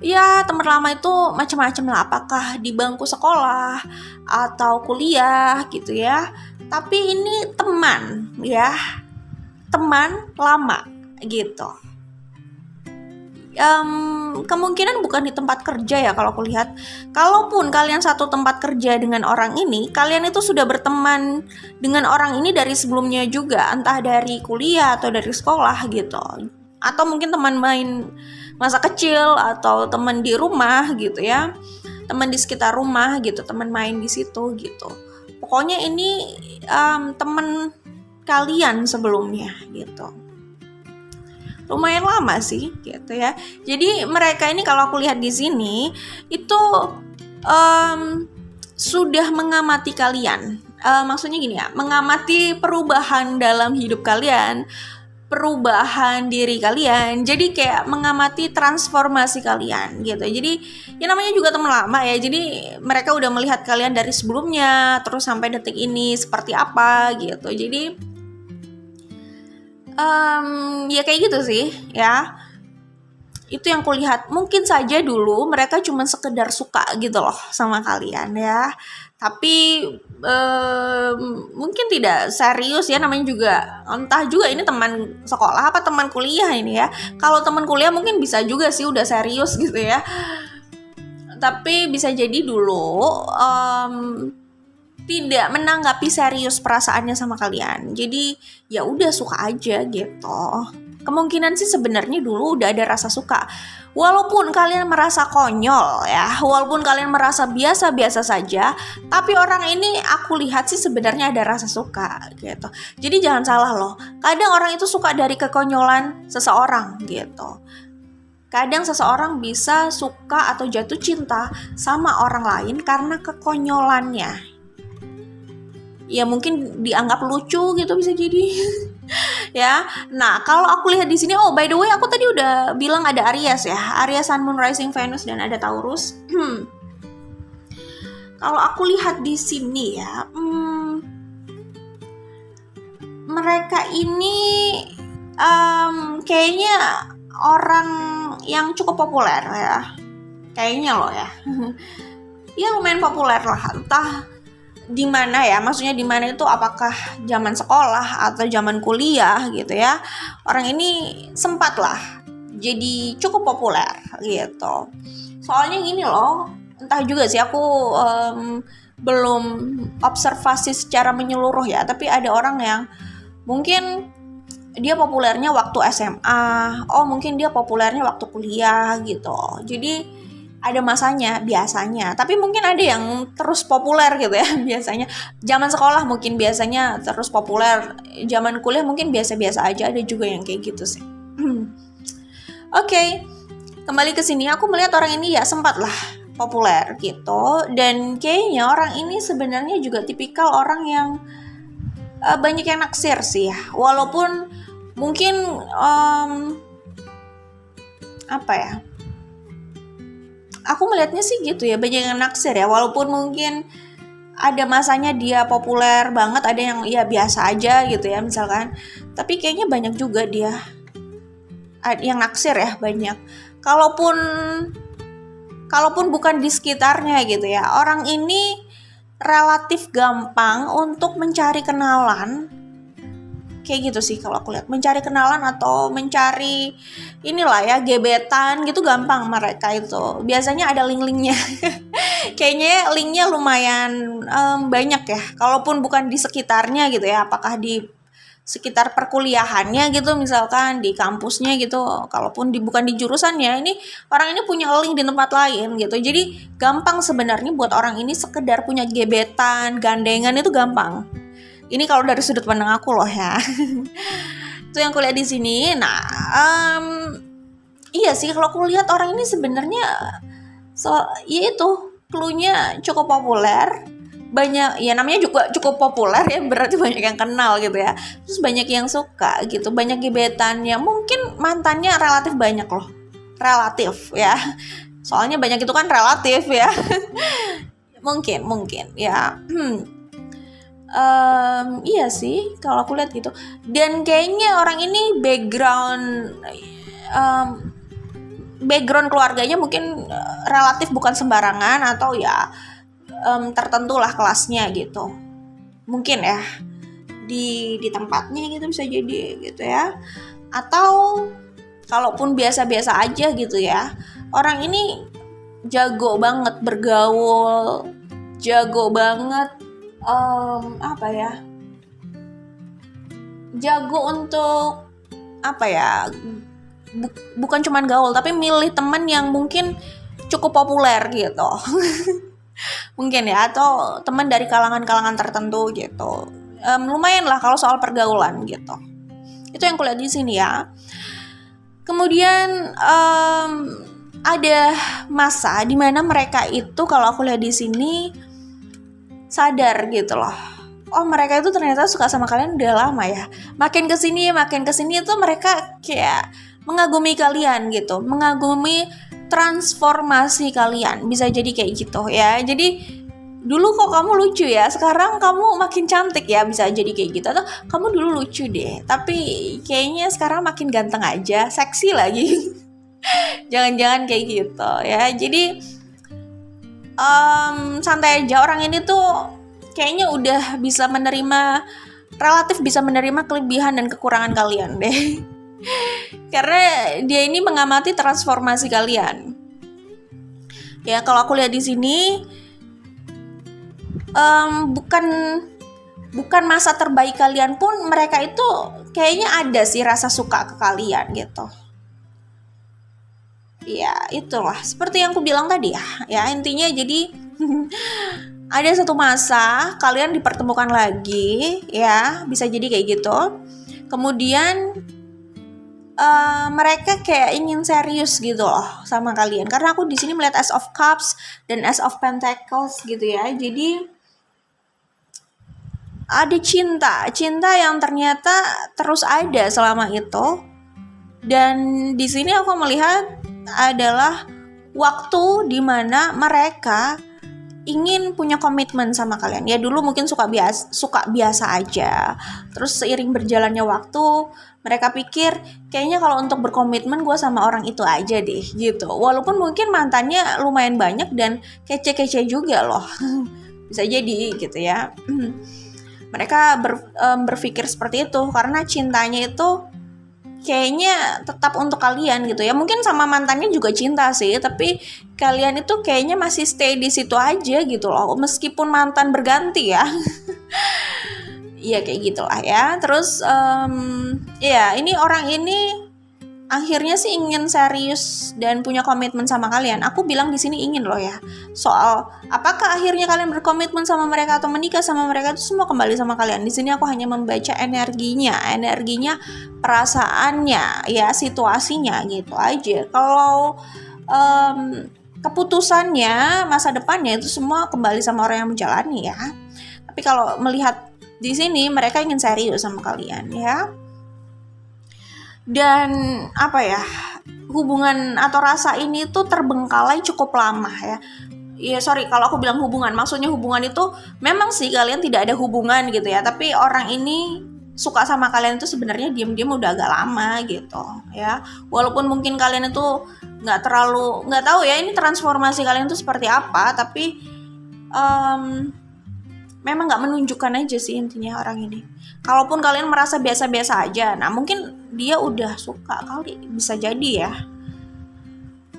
Ya, teman lama itu macam-macam lah, apakah di bangku sekolah atau kuliah gitu ya. Tapi ini teman ya, teman lama gitu. Kemungkinan bukan di tempat kerja ya kalau aku lihat. Kalaupun kalian satu tempat kerja dengan orang ini, kalian itu sudah berteman dengan orang ini dari sebelumnya juga, entah dari kuliah atau dari sekolah gitu. Atau mungkin teman main masa kecil, atau teman di rumah gitu ya, teman di sekitar rumah gitu, teman main di situ gitu. Pokoknya ini teman kalian sebelumnya gitu. Lumayan lama sih gitu ya. Jadi mereka ini kalau aku lihat di sini itu sudah mengamati kalian. Maksudnya gini ya, mengamati perubahan dalam hidup kalian, perubahan diri kalian, jadi kayak mengamati transformasi kalian gitu. Jadi yang namanya juga teman lama ya, jadi mereka udah melihat kalian dari sebelumnya terus sampai detik ini seperti apa gitu. Jadi ya kayak gitu sih ya, itu yang kulihat. Mungkin saja dulu mereka cuma sekedar suka gitu loh sama kalian ya, tapi mungkin tidak serius ya, namanya juga entah juga ini teman sekolah apa teman kuliah ini ya. Kalau teman kuliah mungkin bisa juga sih udah serius gitu ya, tapi bisa jadi dulu tidak menanggapi serius perasaannya sama kalian. Jadi ya udah suka aja gitu. Kemungkinan sih sebenarnya dulu udah ada rasa suka. Walaupun kalian merasa konyol ya, walaupun kalian merasa biasa-biasa saja, tapi orang ini aku lihat sih sebenarnya ada rasa suka gitu. Jadi jangan salah loh. Kadang orang itu suka dari kekonyolan seseorang gitu. Kadang seseorang bisa suka atau jatuh cinta sama orang lain karena kekonyolannya. Ya mungkin dianggap lucu gitu bisa jadi. Ya. Nah, kalau aku lihat di sini, by the way aku tadi udah bilang ada Aries ya. Aries, Sun, Moon, Rising, Venus, dan ada Taurus. Kalau aku lihat di sini ya, mereka ini kayaknya orang yang cukup populer ya. Kayaknya loh ya. Ya lumayan populer lah, entah di mana ya, maksudnya di mana itu, apakah zaman sekolah atau zaman kuliah gitu ya. Orang ini sempat lah jadi cukup populer gitu. Soalnya gini loh, entah juga sih, aku belum observasi secara menyeluruh ya, tapi ada orang yang mungkin dia populernya waktu SMA, mungkin dia populernya waktu kuliah gitu. Jadi ada masanya biasanya, tapi mungkin ada yang terus populer gitu ya. Biasanya zaman sekolah mungkin biasanya terus populer, zaman kuliah mungkin biasa-biasa aja, ada juga yang kayak gitu sih. Oke, kembali ke sini aku melihat orang ini ya sempat lah populer gitu, dan kayaknya orang ini sebenarnya juga tipikal orang yang banyak yang naksir sih ya, walaupun mungkin apa ya, aku melihatnya sih gitu ya, banyak yang naksir ya, walaupun mungkin ada masanya dia populer banget, ada yang ya biasa aja gitu ya misalkan, tapi kayaknya banyak juga dia yang naksir ya, banyak. Kalaupun bukan di sekitarnya gitu ya, orang ini relatif gampang untuk mencari kenalan. Kayak gitu sih kalau aku lihat, mencari kenalan atau mencari inilah ya, gebetan gitu gampang mereka itu. Biasanya ada link-linknya. Kayaknya linknya lumayan banyak ya. Kalaupun bukan di sekitarnya gitu ya, apakah di sekitar perkuliahannya gitu, misalkan di kampusnya gitu, kalaupun bukan di jurusannya, ini orang ini punya link di tempat lain gitu. Jadi gampang sebenarnya buat orang ini sekedar punya gebetan, gandengan itu gampang. Ini kalau dari sudut pandang aku loh ya. Itu yang kulihat di sini. Nah, iya sih kalau aku lihat orang ini sebenarnya ya itu clue-nya cukup populer. Banyak ya, namanya juga cukup populer ya, berarti banyak yang kenal gitu ya, terus banyak yang suka gitu, banyak gebetannya, mungkin mantannya relatif banyak loh, relatif ya, soalnya banyak itu kan relatif ya. mungkin ya. Iya sih kalau aku lihat gitu, dan kayaknya orang ini background keluarganya mungkin relatif bukan sembarangan, atau ya tertentu lah kelasnya gitu, mungkin ya di tempatnya gitu bisa jadi gitu ya, atau kalaupun biasa-biasa aja gitu ya, orang ini jago banget bergaul, jago banget apa ya, jago untuk apa ya, bukan cuman gaul tapi milih temen yang mungkin cukup populer gitu. Mungkin ya, atau teman dari kalangan-kalangan tertentu gitu. Lumayan lah kalau soal pergaulan gitu. Itu yang kulihat di sini ya. Kemudian ada masa di mana mereka itu, kalau aku lihat di sini, sadar gitu loh. Oh, mereka itu ternyata suka sama kalian udah lama ya. Makin kesini itu mereka kayak mengagumi kalian gitu, mengagumi transformasi kalian, bisa jadi kayak gitu ya. Jadi dulu kok kamu lucu ya, sekarang kamu makin cantik ya, bisa jadi kayak gitu. Atau kamu dulu lucu deh, tapi kayaknya sekarang makin ganteng aja, seksi lagi. Jangan-jangan kayak gitu ya. Jadi santai aja, orang ini tuh kayaknya udah bisa menerima, relatif bisa menerima kelebihan dan kekurangan kalian deh. Karena dia ini mengamati transformasi kalian. Ya kalau aku lihat di sini, bukan masa terbaik kalian pun mereka itu kayaknya ada sih rasa suka ke kalian gitu. Ya itulah seperti yang aku bilang tadi ya. Ya intinya jadi ada satu masa kalian dipertemukan lagi ya, bisa jadi kayak gitu. Kemudian mereka kayak ingin serius gitu loh sama kalian, karena aku di sini melihat Ace of Cups dan Ace of Pentacles gitu ya. Jadi ada cinta yang ternyata terus ada selama itu, dan di sini aku melihat adalah waktu dimana mereka ingin punya komitmen sama kalian. Ya dulu mungkin suka biasa aja. Terus seiring berjalannya waktu, mereka pikir kayaknya kalau untuk berkomitmen gue sama orang itu aja deh gitu. Walaupun mungkin mantannya lumayan banyak dan kece-kece juga loh. Bisa jadi gitu ya. Mereka berpikir seperti itu karena cintanya itu kayaknya tetap untuk kalian gitu ya. Mungkin sama mantannya juga cinta sih, tapi kalian itu kayaknya masih stay di situ aja gitu loh, meskipun mantan berganti ya. Iya kayak gitulah ya. Terus ya ini orang ini akhirnya sih ingin serius dan punya komitmen sama kalian. Aku bilang di sini ingin loh ya. Soal apakah akhirnya kalian berkomitmen sama mereka atau menikah sama mereka, itu semua kembali sama kalian. Di sini aku hanya membaca energinya, perasaannya, ya situasinya gitu aja. Kalau keputusannya, masa depannya itu semua kembali sama orang yang menjalani ya. Tapi kalau melihat di sini mereka ingin serius sama kalian ya. Dan apa ya, hubungan atau rasa ini tuh terbengkalai cukup lama ya. Ya sorry kalau aku bilang hubungan, maksudnya hubungan itu memang sih kalian tidak ada hubungan gitu ya, tapi orang ini suka sama kalian itu sebenarnya diam-diam udah agak lama gitu ya. Walaupun mungkin kalian itu nggak tahu ya ini transformasi kalian itu seperti apa, tapi memang nggak menunjukkan aja sih intinya orang ini. Kalaupun kalian merasa biasa-biasa aja, nah mungkin dia udah suka kali, bisa jadi ya.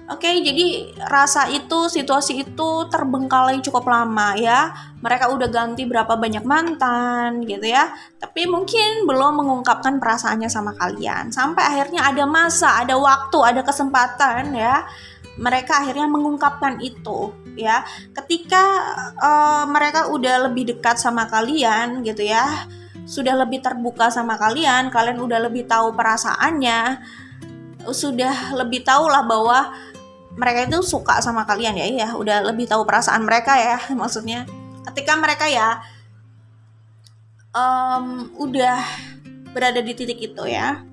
Oke, jadi rasa itu, situasi itu terbengkalai cukup lama ya. Mereka udah ganti berapa banyak mantan gitu ya. Tapi mungkin belum mengungkapkan perasaannya sama kalian. Sampai akhirnya ada masa, ada waktu, ada kesempatan ya. Mereka akhirnya mengungkapkan itu ya. Ketika mereka udah lebih dekat sama kalian gitu ya. Sudah lebih terbuka sama kalian, kalian udah lebih tahu perasaannya. Sudah lebih tahu lah bahwa mereka itu suka sama kalian ya, udah lebih tahu perasaan mereka ya, maksudnya ketika mereka ya udah berada di titik itu ya,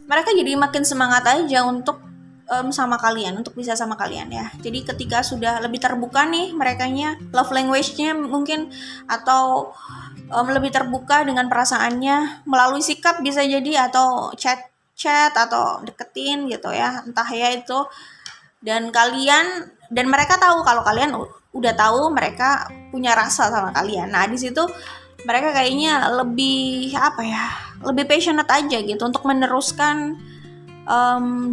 mereka jadi makin semangat aja untuk sama kalian, untuk bisa sama kalian ya. Jadi ketika sudah lebih terbuka nih merekanya, love language-nya mungkin, atau lebih terbuka dengan perasaannya melalui sikap bisa jadi, atau chat atau deketin gitu ya, entah ya itu. Dan mereka tahu kalau kalian udah tahu mereka punya rasa sama kalian. Nah di situ mereka kayaknya lebih lebih passionate aja gitu untuk meneruskan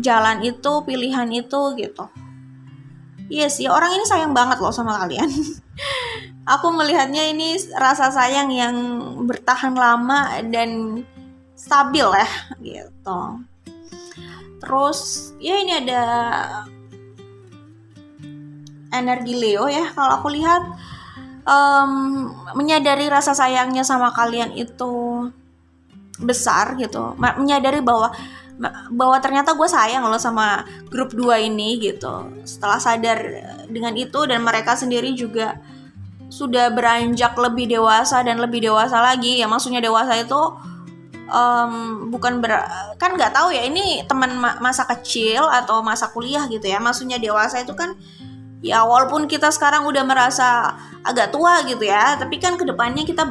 jalan itu, pilihan itu gitu. Iya sih, orang ini sayang banget loh sama kalian. Aku melihatnya ini rasa sayang yang bertahan lama dan stabil ya gitu. Terus ya ini ada energi Leo ya, kalau aku lihat menyadari rasa sayangnya sama kalian itu besar gitu, menyadari bahwa ternyata gue sayang loh sama grup 2 ini gitu. Setelah sadar dengan itu, dan mereka sendiri juga sudah beranjak lebih dewasa dan lebih dewasa lagi ya, maksudnya dewasa itu kan nggak tahu ya ini teman masa kecil atau masa kuliah gitu ya, maksudnya dewasa itu kan ya walaupun kita sekarang udah merasa agak tua gitu ya, tapi kan kedepannya kita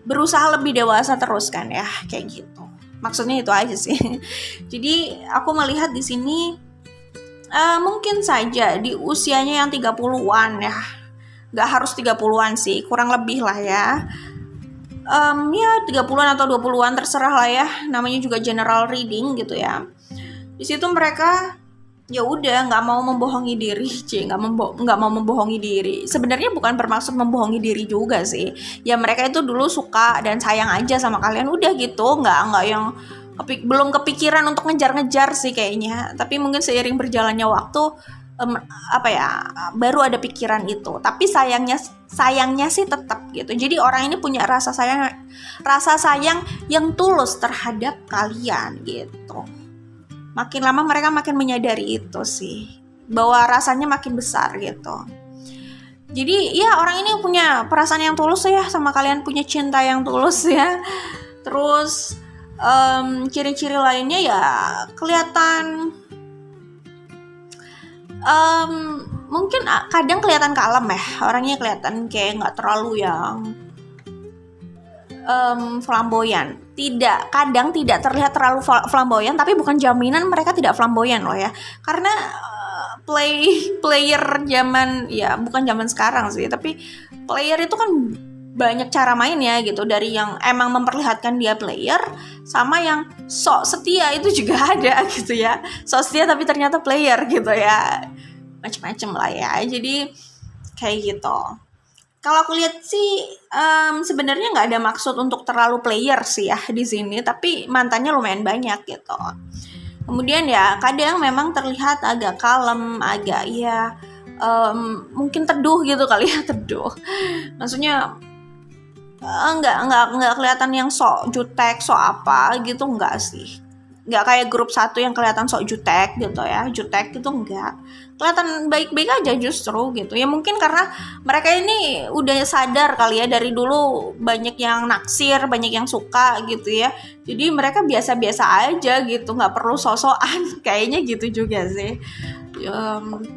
berusaha lebih dewasa terus kan ya, kayak gitu. Maksudnya itu aja sih. Jadi aku melihat di sini mungkin saja di usianya yang 30-an ya. Nggak harus 30-an sih, kurang lebih lah ya. Ya 30-an atau 20-an terserah lah ya. Namanya juga general reading gitu ya. Di situ mereka ya udah nggak mau membohongi diri, nggak mau membohongi diri. Sebenarnya bukan bermaksud membohongi diri juga sih. Ya mereka itu dulu suka dan sayang aja sama kalian, udah gitu, nggak yang belum kepikiran untuk ngejar-ngejar sih kayaknya. Tapi mungkin seiring berjalannya waktu baru ada pikiran itu. Tapi sayangnya sih tetap gitu. Jadi orang ini punya rasa sayang yang tulus terhadap kalian gitu. Makin lama mereka makin menyadari itu sih, bahwa rasanya makin besar gitu. Jadi ya orang ini punya perasaan yang tulus ya sama kalian, punya cinta yang tulus ya. Terus ciri-ciri lainnya ya kelihatan mungkin kadang kelihatan kalem ya, orangnya kelihatan kayak nggak terlalu yang flamboyan. Kadang tidak terlihat terlalu flamboyan, tapi bukan jaminan mereka tidak flamboyan loh ya. Karena player zaman, ya bukan zaman sekarang sih, tapi player itu kan banyak cara main ya gitu. Dari yang emang memperlihatkan dia player, sama yang sok setia itu juga ada gitu ya. Sok setia tapi ternyata player gitu ya. Macem-macem lah ya. Jadi kayak gitu. Kalau aku lihat sih sebenarnya nggak ada maksud untuk terlalu player sih ya di sini, tapi mantannya lumayan banyak gitu. Kemudian ya kadang memang terlihat agak kalem, agak ya mungkin teduh gitu kali ya, teduh. Maksudnya nggak kelihatan yang sok jutek, sok apa gitu, enggak sih. Nggak kayak grup 1 yang kelihatan sok jutek gitu ya, jutek gitu enggak. Kelihatan baik-baik aja justru gitu. Ya mungkin karena mereka ini udah sadar kali ya, dari dulu banyak yang naksir, banyak yang suka gitu ya. Jadi mereka biasa-biasa aja gitu, nggak perlu sok-sokan. Kayaknya gitu juga sih.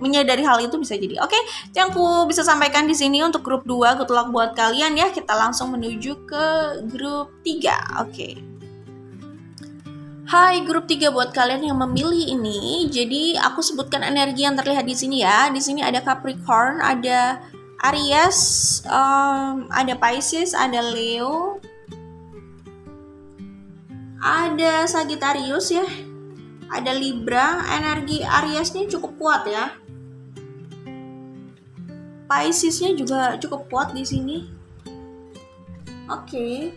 Menyadari hal itu bisa jadi. Oke, yang aku bisa sampaikan di sini untuk grup 2, good luck buat kalian ya. Kita langsung menuju ke grup 3. Oke. Hai grup 3 buat kalian yang memilih ini. Jadi aku sebutkan energi yang terlihat di sini ya. Di sini ada Capricorn, ada Aries, ada Pisces, ada Leo, ada Sagittarius ya, ada Libra. Energi Ariesnya cukup kuat ya. Piscesnya juga cukup kuat di sini. Oke.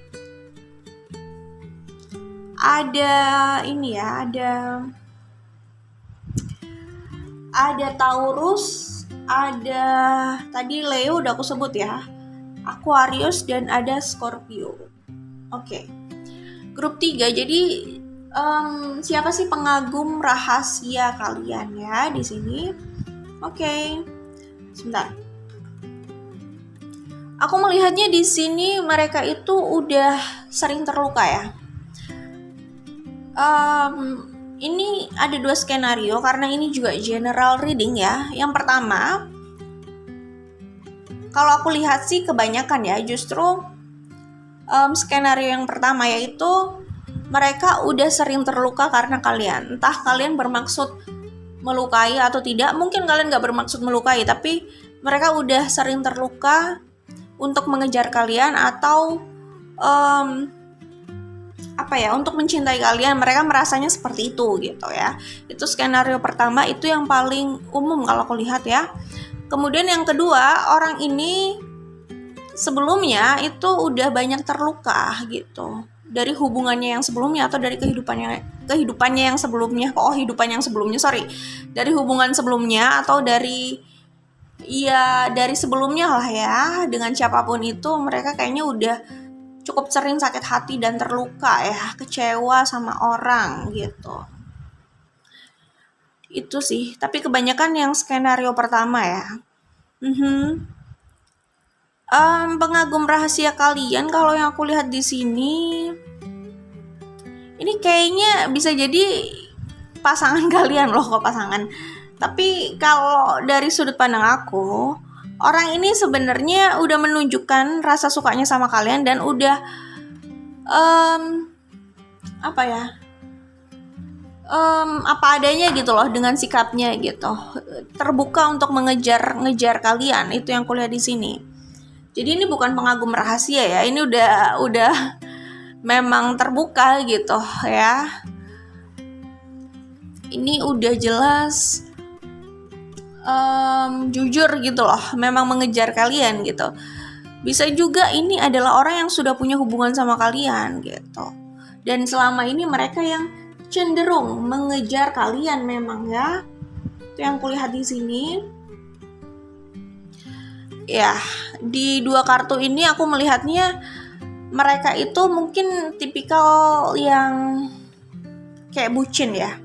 Ada ini ya, ada Taurus, ada tadi Leo udah aku sebut ya, Aquarius, dan ada Scorpio. Oke. Grup 3. Jadi siapa sih pengagum rahasia kalian ya di sini? Oke. Sebentar. Aku melihatnya di sini mereka itu udah sering terluka ya. Ini ada 2 skenario karena ini juga general reading ya. Yang pertama, kalau aku lihat sih kebanyakan ya justru skenario yang pertama, yaitu mereka udah sering terluka karena kalian. Entah kalian bermaksud melukai atau tidak. Mungkin kalian gak bermaksud melukai, tapi mereka udah sering terluka untuk mengejar kalian atau untuk mencintai kalian. Mereka merasanya seperti itu gitu ya. Itu skenario pertama, itu yang paling umum kalau aku lihat ya. Kemudian yang kedua, orang ini sebelumnya itu udah banyak terluka gitu dari hubungannya yang sebelumnya atau dari kehidupannya yang sebelumnya. Dari hubungan sebelumnya atau dari sebelumnya lah ya, dengan siapapun itu mereka kayaknya udah cukup sering sakit hati dan terluka ya, kecewa sama orang gitu. Itu sih, tapi kebanyakan yang skenario pertama ya. Pengagum rahasia kalian, kalau yang aku lihat di sini, ini kayaknya bisa jadi pasangan kalian loh, kok pasangan. Tapi kalau dari sudut pandang aku, orang ini sebenarnya udah menunjukkan rasa sukanya sama kalian dan udah apa adanya gitu loh dengan sikapnya gitu. Terbuka untuk mengejar kalian, itu yang kulihat di sini. Jadi ini bukan pengagum rahasia ya, ini udah memang terbuka gitu ya. Ini udah jelas jujur gitu loh, memang mengejar kalian gitu. Bisa juga ini adalah orang yang sudah punya hubungan sama kalian gitu. Dan selama ini mereka yang cenderung mengejar kalian memang ya. Itu yang kulihat di sini. Ya, di 2 kartu ini aku melihatnya mereka itu mungkin tipikal yang kayak bucin ya.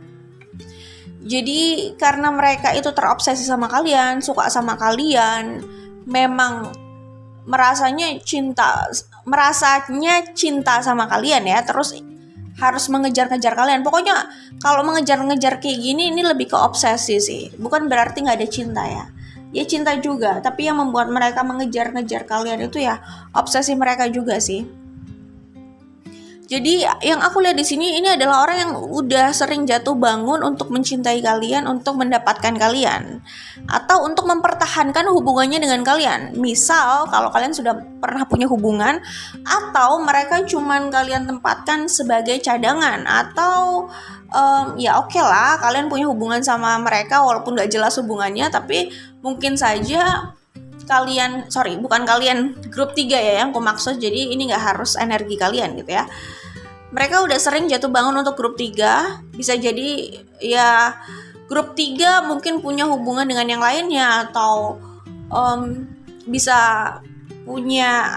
Jadi karena mereka itu terobsesi sama kalian, suka sama kalian, memang merasanya cinta sama kalian ya, terus harus mengejar-ngejar kalian. Pokoknya kalau mengejar-ngejar kayak gini, ini lebih ke obsesi sih. Bukan berarti gak ada cinta ya. Ya cinta juga, tapi yang membuat mereka mengejar-ngejar kalian itu ya obsesi mereka juga sih. Jadi yang aku lihat di sini ini adalah orang yang udah sering jatuh bangun untuk mencintai kalian, untuk mendapatkan kalian, atau untuk mempertahankan hubungannya dengan kalian. Misal kalau kalian sudah pernah punya hubungan, atau mereka cuman kalian tempatkan sebagai cadangan, atau ya oke lah kalian punya hubungan sama mereka walaupun gak jelas hubungannya, tapi mungkin saja grup 3 ya yang aku maksud. Jadi ini gak harus energi kalian gitu ya. mereka udah sering jatuh bangun untuk grup 3. Bisa jadi ya grup 3 mungkin punya hubungan dengan yang lainnya, atau bisa punya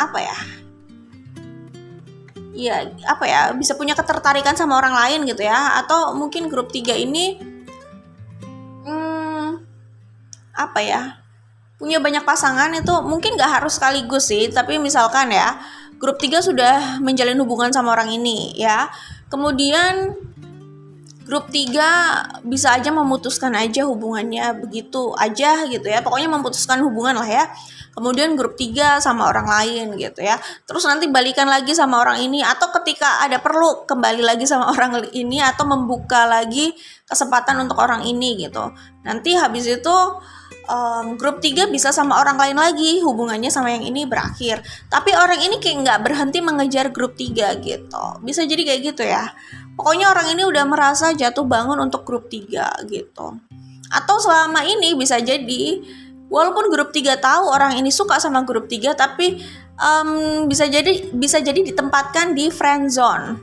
bisa punya ketertarikan sama orang lain gitu ya. Atau mungkin grup 3 ini punya banyak pasangan. Itu mungkin gak harus sekaligus sih, tapi misalkan ya grup 3 sudah menjalin hubungan sama orang ini ya, kemudian grup 3 bisa aja memutuskan aja hubungannya begitu aja gitu ya, pokoknya memutuskan hubungan lah ya. Kemudian grup 3 sama orang lain gitu ya, terus nanti balikan lagi sama orang ini, atau ketika ada perlu kembali lagi sama orang ini, atau membuka lagi kesempatan untuk orang ini gitu. Nanti habis itu grup 3 bisa sama orang lain lagi, hubungannya sama yang ini berakhir, tapi orang ini kayak nggak berhenti mengejar grup 3 gitu. Bisa jadi kayak gitu ya. Pokoknya orang ini udah merasa jatuh bangun untuk grup 3 gitu. Atau selama ini bisa jadi walaupun grup 3 tahu orang ini suka sama grup 3, tapi bisa jadi ditempatkan di friend zone.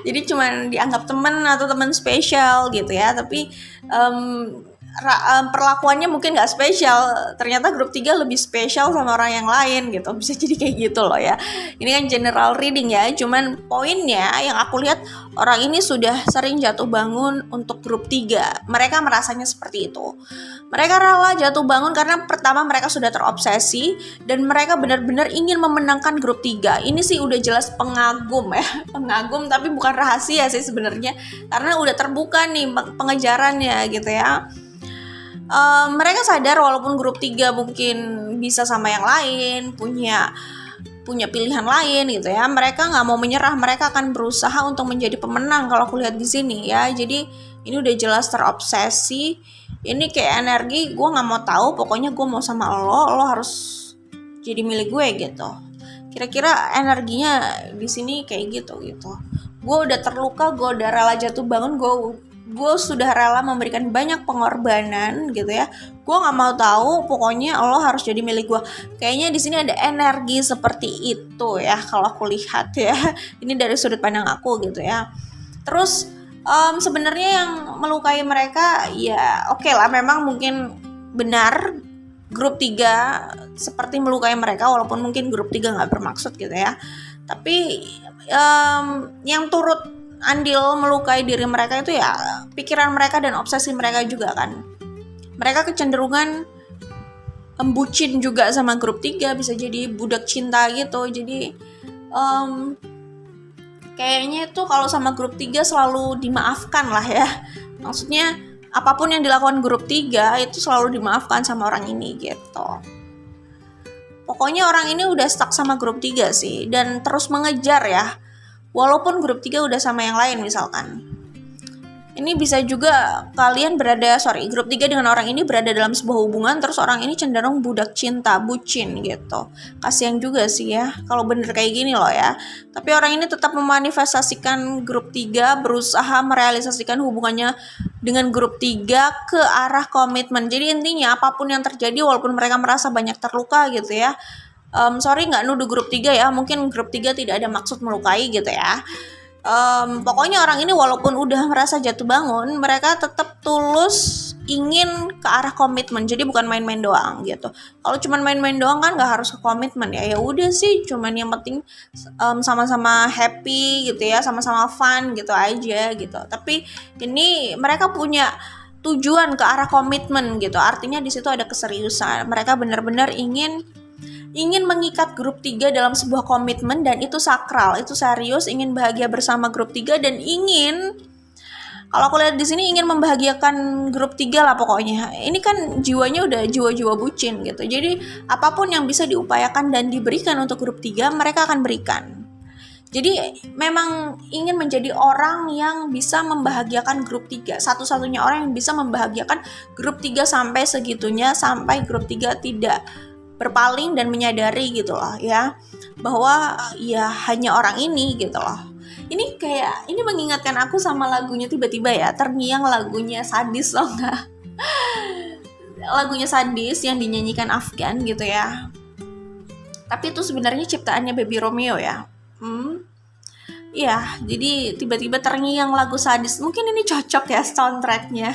Jadi cuman dianggap teman atau teman spesial gitu ya, tapi perlakuannya mungkin gak spesial. Ternyata grup 3 lebih spesial sama orang yang lain gitu. Bisa jadi kayak gitu loh ya. Ini kan general reading ya, cuman poinnya yang aku lihat, orang ini sudah sering jatuh bangun untuk grup 3. Mereka merasanya seperti itu. Mereka rela jatuh bangun karena pertama mereka sudah terobsesi, dan mereka benar-benar ingin memenangkan grup 3. Ini sih udah jelas pengagum ya. Pengagum, tapi bukan rahasia sih sebenarnya, karena udah terbuka nih pengejarannya gitu ya. Mereka sadar walaupun grup 3 mungkin bisa sama yang lain, punya pilihan lain gitu ya, mereka nggak mau menyerah, mereka akan berusaha untuk menjadi pemenang kalau aku lihat di sini ya. Jadi ini udah jelas terobsesi. Ini kayak energi, gue nggak mau tahu, pokoknya gue mau sama lo harus jadi milik gue gitu. Kira-kira energinya di sini kayak gitu. Gue udah terluka, gue udah rela jatuh bangun, gue sudah rela memberikan banyak pengorbanan gitu ya. Gue nggak mau tahu, pokoknya lo harus jadi milik gue. Kayaknya di sini ada energi seperti itu ya kalau aku lihat ya. Ini dari sudut pandang aku gitu ya. Terus sebenarnya yang melukai mereka ya oke lah, memang mungkin benar grup 3 seperti melukai mereka, walaupun mungkin grup 3 nggak bermaksud gitu ya. Tapi yang turut andil melukai diri mereka itu ya pikiran mereka dan obsesi mereka juga kan. Mereka kecenderungan bucin juga sama grup 3, bisa jadi budak cinta gitu. Jadi kayaknya itu kalau sama grup 3 selalu dimaafkan lah ya. Maksudnya apapun yang dilakukan grup 3 itu selalu dimaafkan sama orang ini gitu. Pokoknya orang ini udah stuck sama grup 3 sih, dan terus mengejar ya. Walaupun grup 3 udah sama yang lain misalkan. Ini bisa juga grup 3 dengan orang ini berada dalam sebuah hubungan, terus orang ini cenderung budak cinta, bucin gitu. Kasian juga sih ya kalau bener kayak gini loh ya. Tapi orang ini tetap memanifestasikan grup 3, berusaha merealisasikan hubungannya dengan grup 3 ke arah komitmen. Jadi intinya apapun yang terjadi, walaupun mereka merasa banyak terluka gitu ya. Sorry nggak nuduh grup 3 ya, mungkin grup 3 tidak ada maksud melukai gitu ya. Pokoknya orang ini walaupun udah merasa jatuh bangun, mereka tetap tulus ingin ke arah komitmen. Jadi bukan main-main doang gitu. Kalau cuma main-main doang kan nggak harus ke komitmen ya. Ya udah sih, cuman yang penting sama-sama happy gitu ya, sama-sama fun gitu aja gitu. Tapi ini mereka punya tujuan ke arah komitmen gitu. Artinya di situ ada keseriusan. Mereka benar-benar ingin mengikat grup 3 dalam sebuah komitmen, dan itu sakral, itu serius, ingin bahagia bersama grup 3, dan kalau aku lihat di sini ingin membahagiakan grup 3 lah pokoknya. Ini kan jiwanya udah jiwa-jiwa bucin gitu. Jadi apapun yang bisa diupayakan dan diberikan untuk grup 3, mereka akan berikan. Jadi memang ingin menjadi orang yang bisa membahagiakan grup 3. Satu-satunya orang yang bisa membahagiakan grup 3 sampai segitunya, sampai grup 3 tidak berpaling dan menyadari gitu loh ya, bahwa ya hanya orang ini gitu loh. Ini mengingatkan aku sama lagunya tiba-tiba ya, terngiang lagunya Sadis loh nggak? Lagunya Sadis yang dinyanyikan Afgan gitu ya. Tapi itu sebenarnya ciptaannya Baby Romeo ya. Iya, jadi tiba-tiba terngiang lagu sadis. Mungkin ini cocok ya soundtracknya.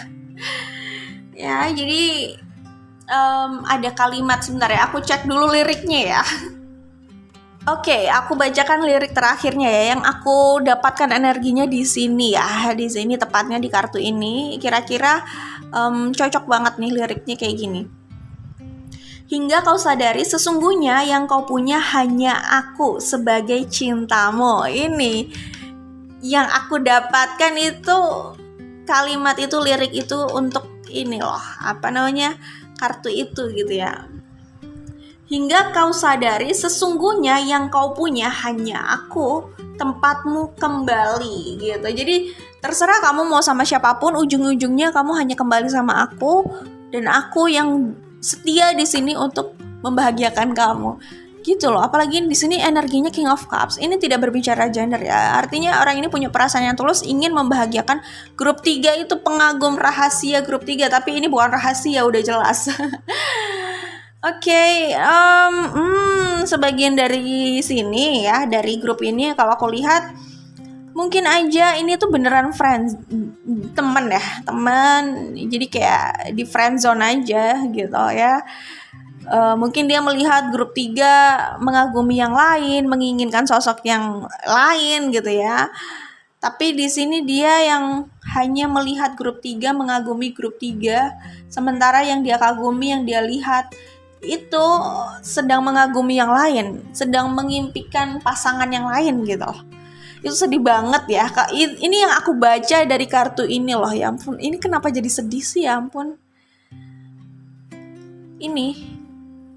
Ya, jadi ada kalimat, sebentar ya, aku cek dulu liriknya ya. Oke, aku bacakan lirik terakhirnya ya, yang aku dapatkan energinya di sini ya, di sini tepatnya di kartu ini. Kira-kira cocok banget nih liriknya kayak gini. Hingga kau sadari sesungguhnya yang kau punya hanya aku sebagai cintamu. Ini yang aku dapatkan itu, kalimat itu, lirik itu untuk ini loh, apa namanya, kartu itu gitu ya. Hingga kau sadari sesungguhnya yang kau punya hanya aku, tempatmu kembali gitu. Jadi terserah kamu mau sama siapapun, ujung-ujungnya kamu hanya kembali sama aku, dan aku yang setia di sini untuk membahagiakan kamu. Gitu loh. Apalagi di sini energinya King of Cups. Ini tidak berbicara gender ya. Artinya orang ini punya perasaan yang tulus, ingin membahagiakan grup 3 itu, pengagum rahasia grup 3, tapi ini bukan rahasia, udah jelas. Oke, sebagian dari sini ya, dari grup ini kalau aku lihat mungkin aja ini tuh beneran friends, temen ya, temen, jadi kayak di friend zone aja gitu ya. Mungkin dia melihat grup 3 mengagumi yang lain, menginginkan sosok yang lain gitu ya. Tapi di sini dia yang hanya melihat grup 3, mengagumi grup 3, sementara yang dia kagumi, yang dia lihat itu sedang mengagumi yang lain, sedang mengimpikan pasangan yang lain gitu. Itu sedih banget ya. Ini yang aku baca dari kartu ini loh, ya ampun. Ini kenapa jadi sedih sih, ya ampun. Ini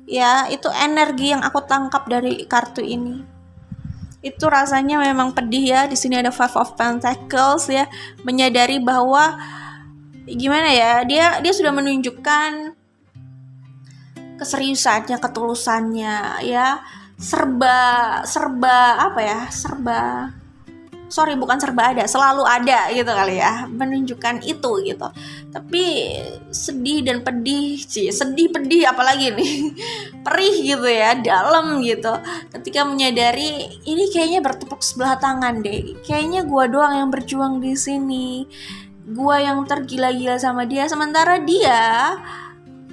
ya, itu energi yang aku tangkap dari kartu ini. Itu rasanya memang pedih ya. Di sini ada Five of Pentacles ya, menyadari bahwa gimana ya, dia sudah menunjukkan keseriusannya, ketulusannya ya, serba apa ya, selalu ada gitu kali ya, menunjukkan itu gitu. Tapi sedih dan pedih sih, pedih apalagi nih, perih gitu ya, dalam gitu, ketika menyadari ini kayaknya bertepuk sebelah tangan deh, kayaknya gua doang yang berjuang di sini, gua yang tergila-gila sama dia, sementara dia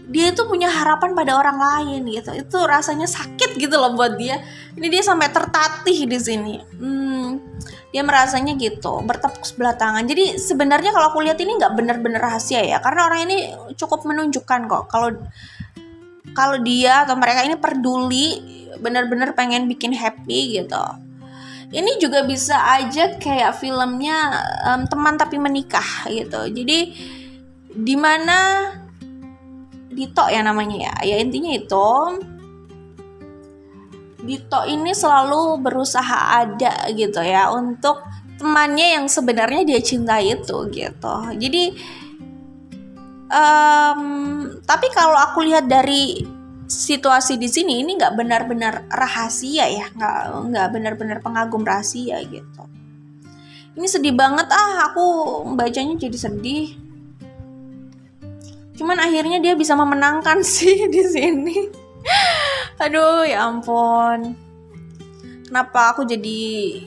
itu punya harapan pada orang lain gitu. Itu rasanya sakit gitu loh buat dia. Ini dia sampai tertatih di sini. Dia merasanya gitu, bertepuk sebelah tangan. Jadi sebenarnya kalau aku lihat ini nggak benar-benar rahasia ya, karena orang ini cukup menunjukkan kok kalau dia atau mereka ini peduli, benar-benar pengen bikin happy gitu. Ini juga bisa aja kayak filmnya Teman Tapi Menikah gitu. Jadi dimana Dito ya namanya ya intinya itu, Dito ini selalu berusaha ada gitu ya untuk temannya yang sebenarnya dia cintai itu gitu. Jadi tapi kalau aku lihat dari situasi di sini, ini nggak benar-benar rahasia ya, nggak benar-benar pengagum rahasia gitu. Ini sedih banget, aku bacanya jadi sedih. Cuman akhirnya dia bisa memenangkan sih di sini. Aduh, ya ampun. Kenapa aku jadi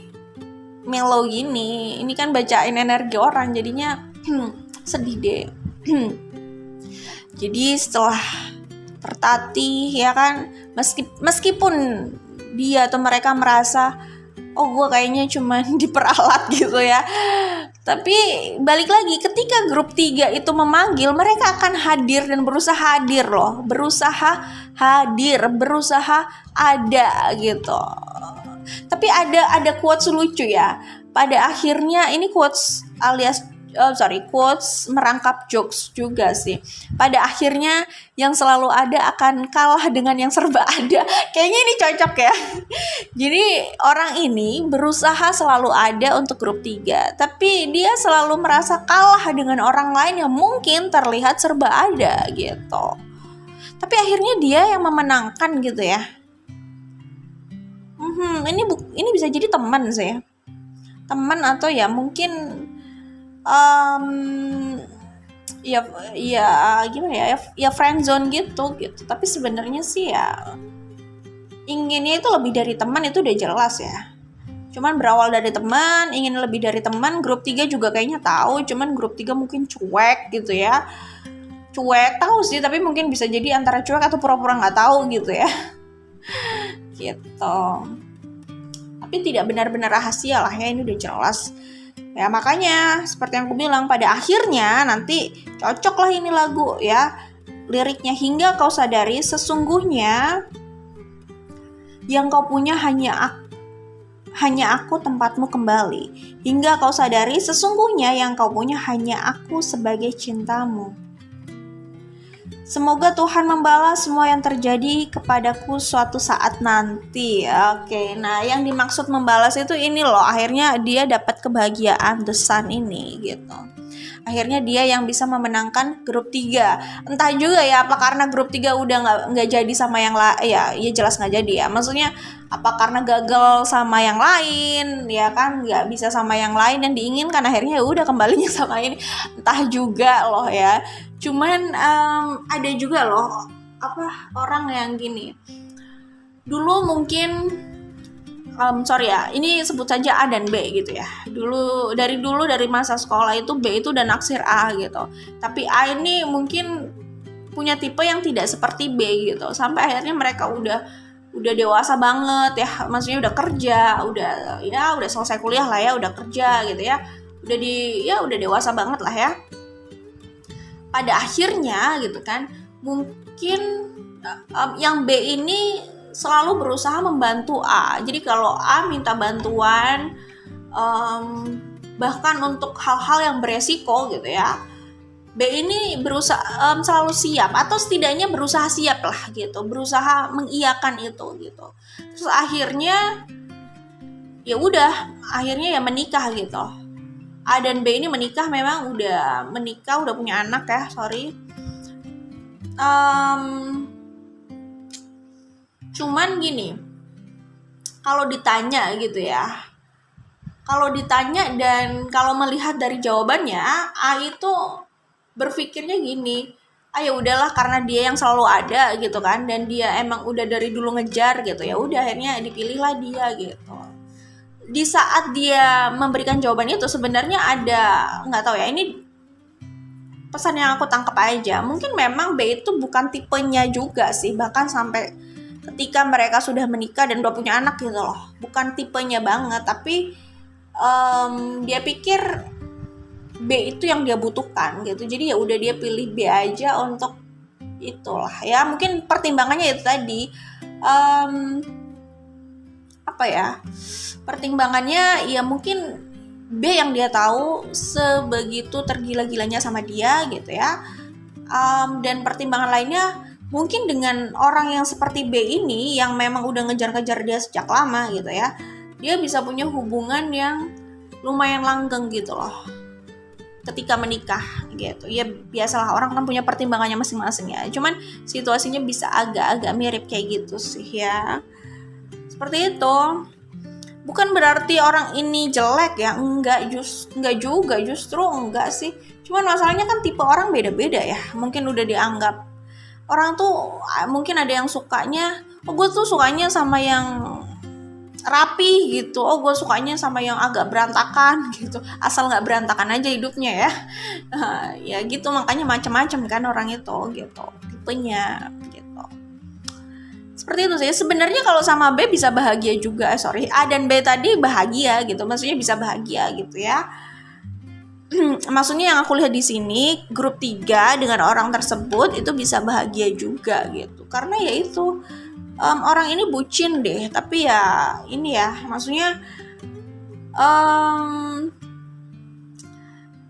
mellow gini? Ini kan bacain energi orang, jadinya sedih deh. Jadi setelah tertatih ya kan, meskipun dia atau mereka merasa gue kayaknya cuma diperalat gitu ya, tapi balik lagi ketika grup 3 itu memanggil, mereka akan hadir dan berusaha hadir loh, berusaha ada gitu. Tapi ada quotes lucu ya pada akhirnya. Ini quotes quotes merangkap jokes juga sih. Pada akhirnya yang selalu ada akan kalah dengan yang serba ada. Kayaknya ini cocok ya. Jadi orang ini berusaha selalu ada untuk grup 3, tapi dia selalu merasa kalah dengan orang lain yang mungkin terlihat serba ada gitu. Tapi akhirnya dia yang memenangkan gitu ya. Ini bisa jadi teman sih. Teman atau ya mungkin ya gimana ya friendzone gitu. Tapi sebenarnya sih ya inginnya itu lebih dari teman, itu udah jelas ya. Cuman berawal dari teman, ingin lebih dari teman. Grup 3 juga kayaknya tahu, cuman grup 3 mungkin cuek gitu ya. Cuek tahu sih, tapi mungkin bisa jadi antara cuek atau pura-pura nggak tahu gitu ya. Gitu. Tapi tidak benar-benar rahasia lah ya, ini udah jelas. Ya makanya seperti yang aku bilang, pada akhirnya nanti cocok lah ini lagu ya. Liriknya, hingga kau sadari sesungguhnya yang kau punya hanya aku tempatmu kembali. Hingga kau sadari sesungguhnya yang kau punya hanya aku sebagai cintamu. Semoga Tuhan membalas semua yang terjadi kepadaku suatu saat nanti. Oke, nah yang dimaksud membalas itu ini loh. Akhirnya dia dapat kebahagiaan, The Sun ini gitu. Akhirnya dia yang bisa memenangkan grup 3. Entah juga ya, apa karena grup 3 udah nggak jadi sama yang lain. Ya jelas nggak jadi ya. Maksudnya apa karena gagal sama yang lain, ya kan, nggak bisa sama yang lain yang diinginkan, akhirnya ya udah kembalinya sama ini. Entah juga loh ya. Cuman ada juga loh orang yang gini. Dulu mungkin sorry ya, ini sebut saja A dan B gitu ya. Dari masa sekolah itu B itu udah naksir A gitu. Tapi A ini mungkin punya tipe yang tidak seperti B gitu. Sampai akhirnya mereka udah dewasa banget ya. Maksudnya udah kerja, udah selesai kuliah lah ya, udah kerja gitu ya. Udah dewasa banget lah ya. Pada akhirnya gitu kan, mungkin yang B ini selalu berusaha membantu A. Jadi kalau A minta bantuan, bahkan untuk hal-hal yang beresiko gitu ya, B ini berusaha selalu siap, atau setidaknya berusaha siap lah gitu, berusaha mengiyakan itu gitu. Terus akhirnya ya menikah gitu. A dan B ini menikah, memang udah punya anak ya, sorry. Cuman gini, kalau ditanya dan kalau melihat dari jawabannya, A itu berpikirnya gini, ya udahlah karena dia yang selalu ada gitu kan, dan dia emang udah dari dulu ngejar gitu, ya udah akhirnya dipilihlah dia gitu. Di saat dia memberikan jawaban itu sebenarnya ada, nggak tahu ya, ini pesan yang aku tangkap aja, mungkin memang B itu bukan tipenya juga sih, bahkan sampai ketika mereka sudah menikah dan udah punya anak gitu loh, bukan tipenya banget, tapi dia pikir B itu yang dia butuhkan gitu, jadi ya udah dia pilih B aja untuk itulah ya. Mungkin pertimbangannya itu tadi, pertimbangannya ya mungkin B yang dia tahu sebegitu tergila-gilanya sama dia gitu ya. Dan pertimbangan lainnya mungkin dengan orang yang seperti B ini yang memang udah ngejar-ngejar dia sejak lama gitu ya, dia bisa punya hubungan yang lumayan langgeng gitu loh ketika menikah gitu. Ya biasalah, orang kan punya pertimbangannya masing-masing ya, cuman situasinya bisa agak-agak mirip kayak gitu sih ya. Seperti itu. Bukan berarti orang ini jelek ya, enggak juga, justru enggak sih. Cuman masalahnya kan tipe orang beda-beda ya. Mungkin udah dianggap orang tuh, mungkin ada yang sukanya, gue tuh sukanya sama yang rapi gitu, gue sukanya sama yang agak berantakan gitu, asal nggak berantakan aja hidupnya ya. Ya gitu, makanya macam-macam kan orang itu gitu, tipenya gitu. Seperti itu sih. Sebenarnya kalau sama B bisa bahagia juga. A dan B tadi bahagia gitu. Maksudnya bisa bahagia gitu ya. Maksudnya yang aku lihat di sini, grup 3 dengan orang tersebut itu bisa bahagia juga gitu. Karena ya itu, orang ini bucin deh. Tapi ya ini ya, maksudnya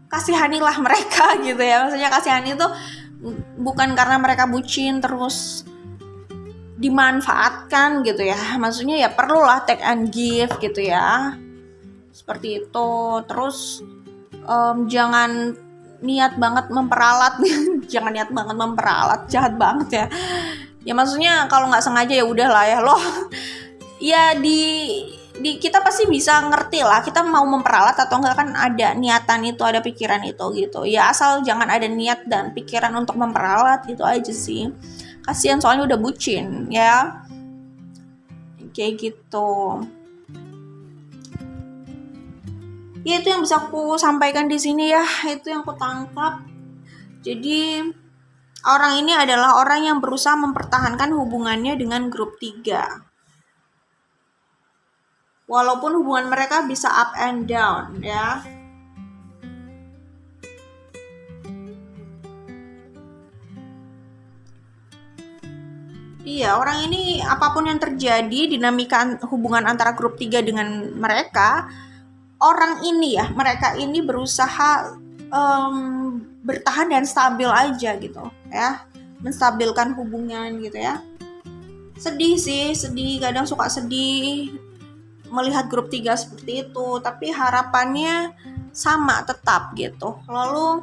kasihanilah mereka gitu ya. Maksudnya kasihani itu bukan karena mereka bucin terus dimanfaatkan gitu ya, maksudnya ya perlulah take and give gitu ya, seperti itu. Terus jangan niat banget memperalat jangan niat banget memperalat, jahat banget ya. Ya maksudnya kalau nggak sengaja ya udahlah ya loh. Ya di kita pasti bisa ngerti lah kita mau memperalat atau enggak, kan ada niatan itu, ada pikiran itu gitu ya, asal jangan ada niat dan pikiran untuk memperalat, gitu aja sih. Kasihan soalnya udah bucin ya, kayak gitu. Ya itu yang bisa aku sampaikan di sini ya, itu yang aku tangkap. Jadi orang ini adalah orang yang berusaha mempertahankan hubungannya dengan grup 3. Walaupun hubungan mereka bisa up and down ya. Iya, orang ini apapun yang terjadi, dinamika hubungan antara grup 3 dengan mereka, orang ini ya, mereka ini berusaha bertahan dan stabil aja gitu ya, menstabilkan hubungan gitu ya. Sedih sih, sedih, kadang suka sedih melihat grup 3 seperti itu, tapi harapannya sama tetap gitu. Lalu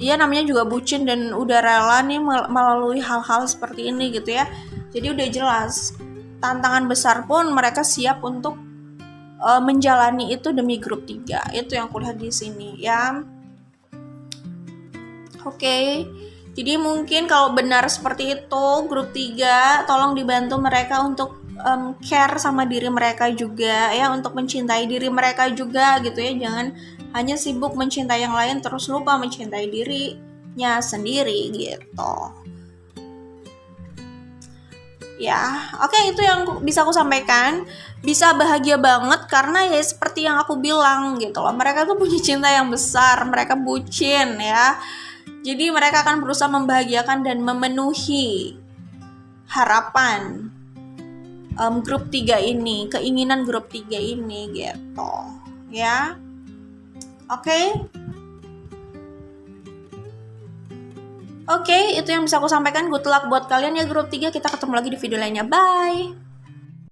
ya namanya juga bucin dan udah rela nih melalui hal-hal seperti ini gitu ya. Jadi udah jelas tantangan besar pun mereka siap untuk menjalani itu demi grup 3. Itu yang aku lihat di sini ya. Oke. Jadi mungkin kalau benar seperti itu grup 3 tolong dibantu mereka untuk care sama diri mereka juga ya, untuk mencintai diri mereka juga gitu ya. Jangan hanya sibuk mencintai yang lain terus lupa mencintai dirinya sendiri gitu. Ya, oke, itu yang bisa aku sampaikan. Bisa bahagia banget karena ya seperti yang aku bilang gitu loh. Mereka tuh punya cinta yang besar, mereka bucin ya. Jadi mereka akan berusaha membahagiakan dan memenuhi harapan grup 3 ini, keinginan grup 3 ini gitu. Ya. Oke. Oke, itu yang bisa aku sampaikan. Good luck buat kalian ya grup 3. Kita ketemu lagi di video lainnya. Bye.